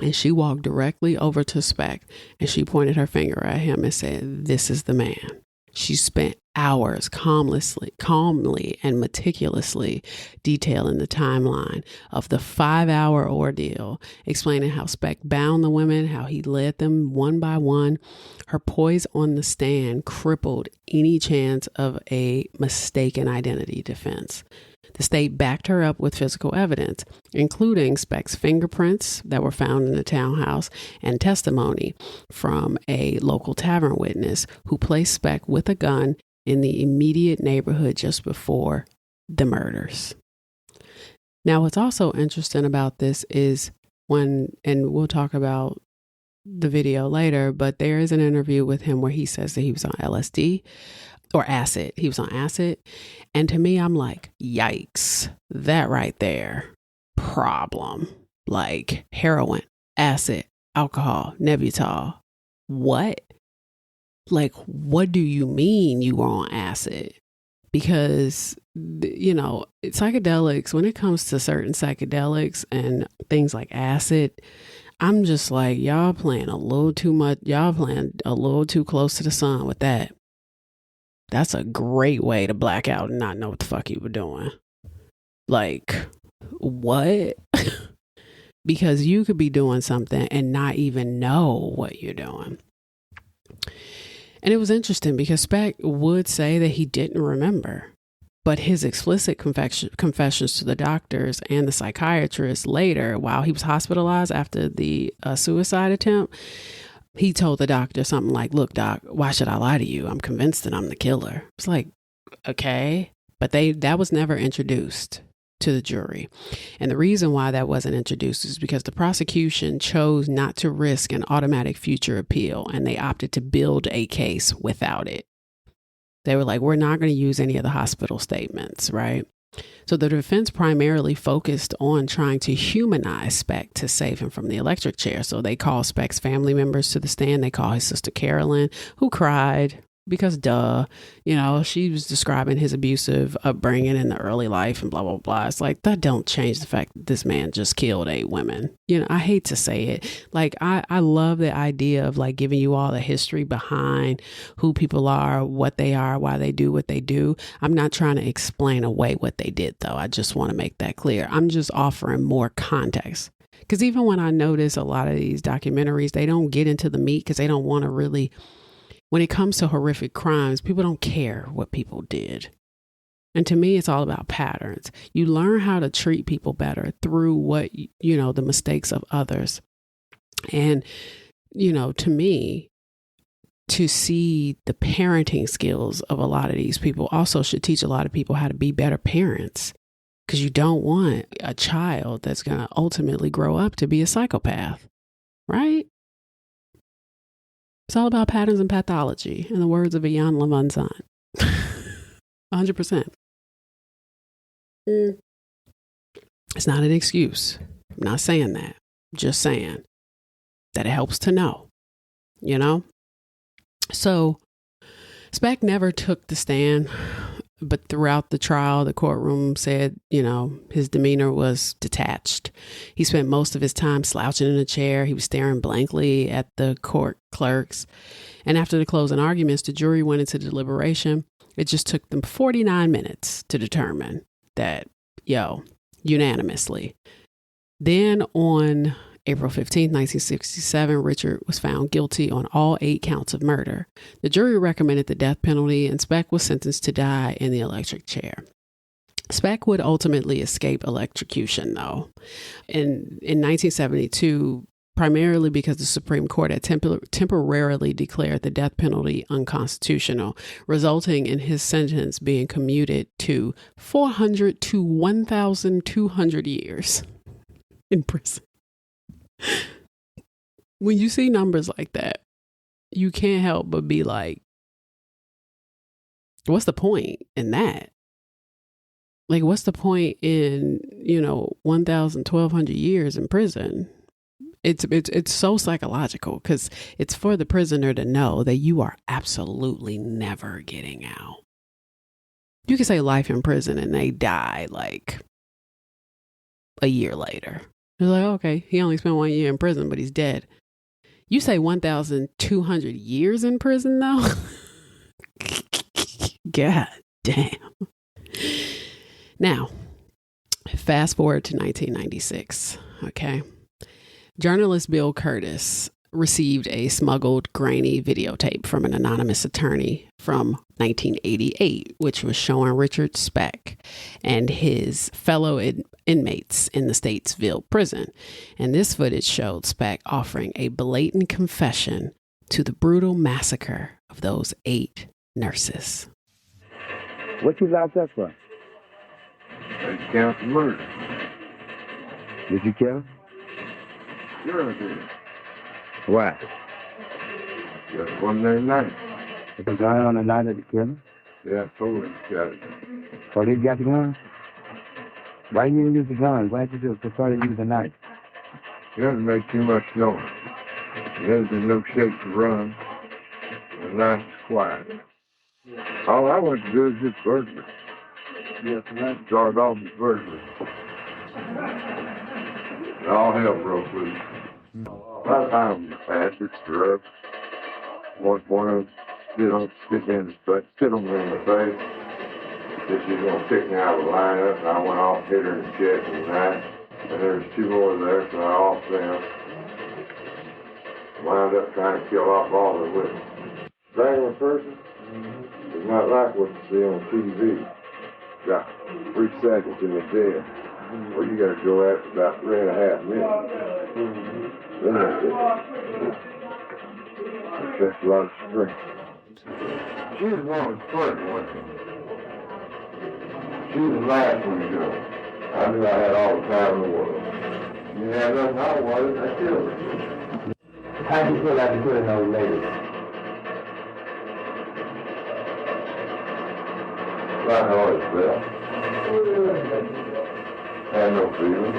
And she walked directly over to Speck and she pointed her finger at him and said, "This is the man." She spent hours calmly and meticulously detailing the timeline of the 5-hour ordeal, explaining how Speck bound the women, how he led them one by one. Her poise on the stand crippled any chance of a mistaken identity defense. The state backed her up with physical evidence, including Speck's fingerprints that were found in the townhouse and testimony from a local tavern witness who placed Speck with a gun in the immediate neighborhood just before the murders. Now, what's also interesting about this is and we'll talk about the video later, but there is an interview with him where he says that he was on LSD or acid. He was on acid. And to me, I'm like, yikes, that right there, problem. Like heroin, acid, alcohol, Nebutol. What? Like, what do you mean you were on acid? Because, psychedelics, when it comes to certain psychedelics and things like acid, I'm just like, y'all playing a little too much. Y'all playing a little too close to the sun with that. That's a great way to black out and not know what the fuck you were doing. Like, what? Because you could be doing something and not even know what you're doing. And it was interesting because Speck would say that he didn't remember, but his explicit confessions to the doctors and the psychiatrist later, while he was hospitalized after the suicide attempt, he told the doctor something like, "Look, doc, why should I lie to you? I'm convinced that I'm the killer." It's like, okay, but that was never introduced to the jury. And the reason why that wasn't introduced is because the prosecution chose not to risk an automatic future appeal, and they opted to build a case without it. They were like, we're not going to use any of the hospital statements, right? So the defense primarily focused on trying to humanize Speck to save him from the electric chair. So they called Speck's family members to the stand. They called his sister Carolyn, who cried because she was describing his abusive upbringing in the early life and blah, blah, blah. It's like, that don't change the fact that this man just killed 8 women. I hate to say it. Like, I love the idea of like giving you all the history behind who people are, what they are, why they do what they do. I'm not trying to explain away what they did, though. I just want to make that clear. I'm just offering more context. Because even when I notice a lot of these documentaries, they don't get into the meat because they don't want to really. When it comes to horrific crimes, people don't care what people did. And to me, it's all about patterns. You learn how to treat people better through the mistakes of others. And, to me, to see the parenting skills of a lot of these people also should teach a lot of people how to be better parents. Because you don't want a child that's going to ultimately grow up to be a psychopath, right? It's all about patterns and pathology, in the words of Ian Levinson. 100%. It's not an excuse. I'm not saying that. I'm just saying that it helps to know, So Speck never took the stand, but throughout the trial, the courtroom said, his demeanor was detached. He spent most of his time slouching in a chair. He was staring blankly at the court clerks. And after the closing arguments, the jury went into deliberation. It just took them 49 minutes to determine that, unanimously. Then on April 15, 1967, Richard was found guilty on all 8 counts of murder. The jury recommended the death penalty, and Speck was sentenced to die in the electric chair. Speck would ultimately escape electrocution, though. In 1972, primarily because the Supreme Court had temporarily declared the death penalty unconstitutional, resulting in his sentence being commuted to 400 to 1,200 years in prison. When you see numbers like that, you can't help but be like, what's the point in that? Like, what's the point in, 1,000, 1,200 years in prison? It's so psychological, because it's for the prisoner to know that you are absolutely never getting out. You can say life in prison and they die like a year later. It's like, okay, he only spent 1 year in prison, but he's dead. You say 1,200 years in prison, though? God damn. Now, fast forward to 1996, okay? Journalist Bill Curtis received a smuggled, grainy videotape from an anonymous attorney from 1988, which was showing Richard Speck and his fellow inmates in the Statesville prison. And this footage showed Speck offering a blatant confession to the brutal massacre of those 8 nurses. What you locked up for? 8 counts of murder. Did you kill? Sure I did. Why? Just one day night. It was on the night of the killing? Yeah, police got it. Police got the gun? Why you didn't use the gun? Why did you prefer to use the knife? It doesn't make too much noise. There's been no shape to run. The night's quiet. All I want to do is just burglary. Yes, and that started off as burglary. All hell broke loose. By the time the bastards were up, one of them sit on me in the face. Said she's going to pick me out of the lineup, and I went off, hit her in the chest and knife. And there was 2 more there, so I off them. Wound up trying to kill off all the witnesses. Regular person is not like what you see on TV. Got 3 seconds and they're dead. Well, you got to go after about 3.5 minutes. Then that's it. It takes a lot of strength. She was one of the first ones. She was the last one to go. I knew I had all the time in the world. You had nothing I wanted, I killed her. How'd you feel after killing those ladies? Like I always felt. Had no feeling.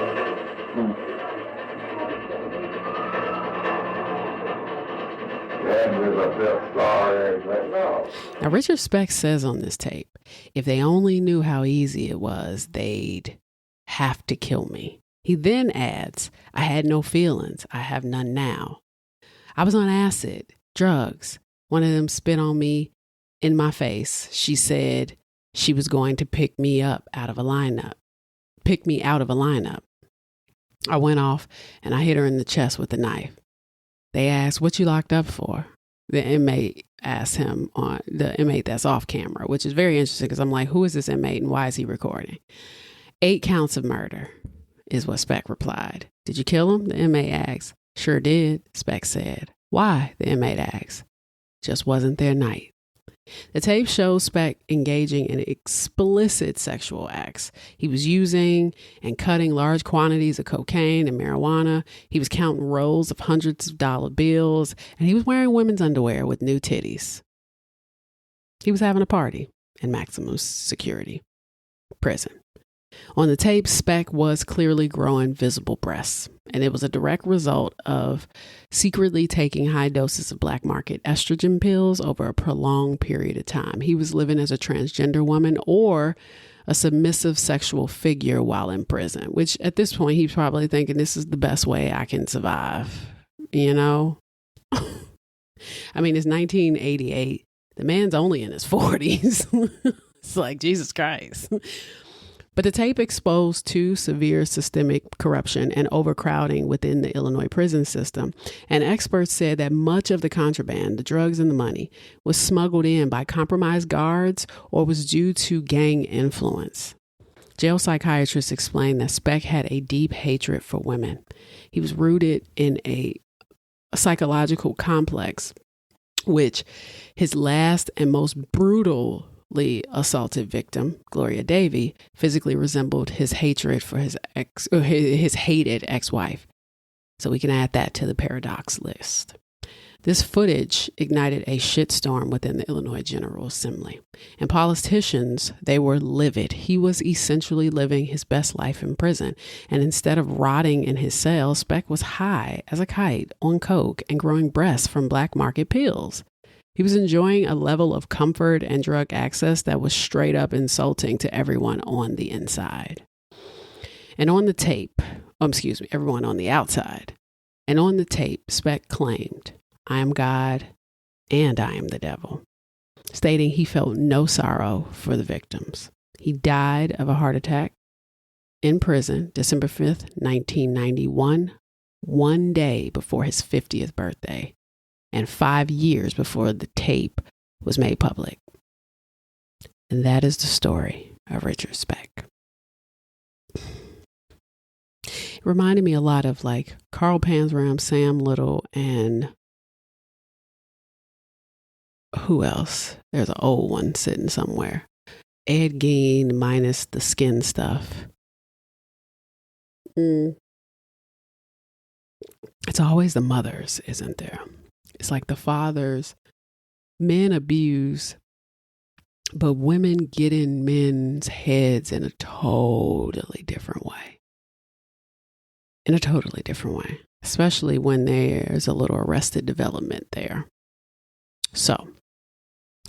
I felt sorry. No. Now, Richard Speck says on this tape, if they only knew how easy it was, they'd have to kill me. He then adds, I had no feelings. I have none now. I was on acid, drugs. One of them spit on me in my face. She said she was going to pick me out of a lineup. I went off and I hit her in the chest with a knife. They asked, what you locked up for? The inmate asked him, on the inmate that's off camera, which is very interesting because I'm like, who is this inmate and why is he recording? 8 counts of murder is what Speck replied. Did you kill him? The inmate asked. Sure did, Speck said. Why? The inmate asked. Just wasn't their night. The tape shows Speck engaging in explicit sexual acts. He was using and cutting large quantities of cocaine and marijuana. He was counting rolls of hundreds of dollar bills, and he was wearing women's underwear with new titties. He was having a party in maximum security prison. On the tape, Speck was clearly growing visible breasts, and it was a direct result of secretly taking high doses of black market estrogen pills over a prolonged period of time. He was living as a transgender woman or a submissive sexual figure while in prison, which at this point, he's probably thinking this is the best way I can survive, you know? I mean, it's 1988. The man's only in his 40s. It's like, Jesus Christ. But the tape exposed two severe systemic corruption and overcrowding within the Illinois prison system. And experts said that much of the contraband, the drugs and the money, was smuggled in by compromised guards or was due to gang influence. Jail psychiatrists explained that Speck had a deep hatred for women. He was rooted in a psychological complex, which his last and most brutally assaulted victim, Gloria Davy, physically resembled his hatred for his hated ex-wife. So we can add that to the paradox list. This footage ignited a shitstorm within the Illinois General Assembly. And politicians, they were livid. He was essentially living his best life in prison. And instead of rotting in his cell, Speck was high as a kite on coke and growing breasts from black market pills. He was enjoying a level of comfort and drug access that was straight up insulting to everyone on the inside. And on the tape, everyone on the outside. And on the tape, Speck claimed, "I am God and I am the devil," stating he felt no sorrow for the victims. He died of a heart attack in prison December 5th, 1991, one day before his 50th birthday, and 5 years before the tape was made public. And that is the story of Richard Speck. It reminded me a lot of like Carl Panzram, Sam Little, and who else? There's an old one sitting somewhere. Ed Gein minus the skin stuff. It's always the mothers, isn't there? It's like the fathers, men abuse, but women get in men's heads in a totally different way. Especially when there's a little arrested development there. So,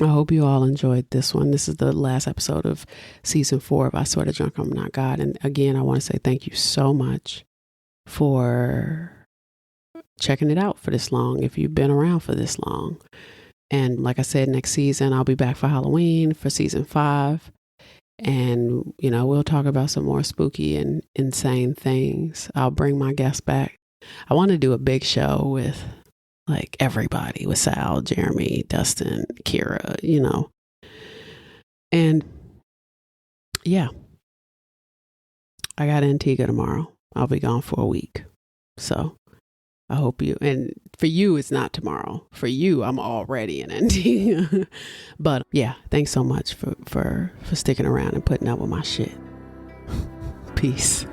I hope you all enjoyed this one. This is the last episode of season 4 of I Swear to Drunk I'm Not God. And again, I want to say thank you so much for checking it out for this long, if you've been around for this long. And like I said, next season, I'll be back for Halloween for season 5. And, we'll talk about some more spooky and insane things. I'll bring my guests back. I want to do a big show with like everybody, with Sal, Jeremy, Dustin, Kira, And yeah, I got Antigua tomorrow. I'll be gone for a week. So I hope and for you, it's not tomorrow. For you, I'm already in Antigua. But yeah, thanks so much for sticking around and putting up with my shit. Peace.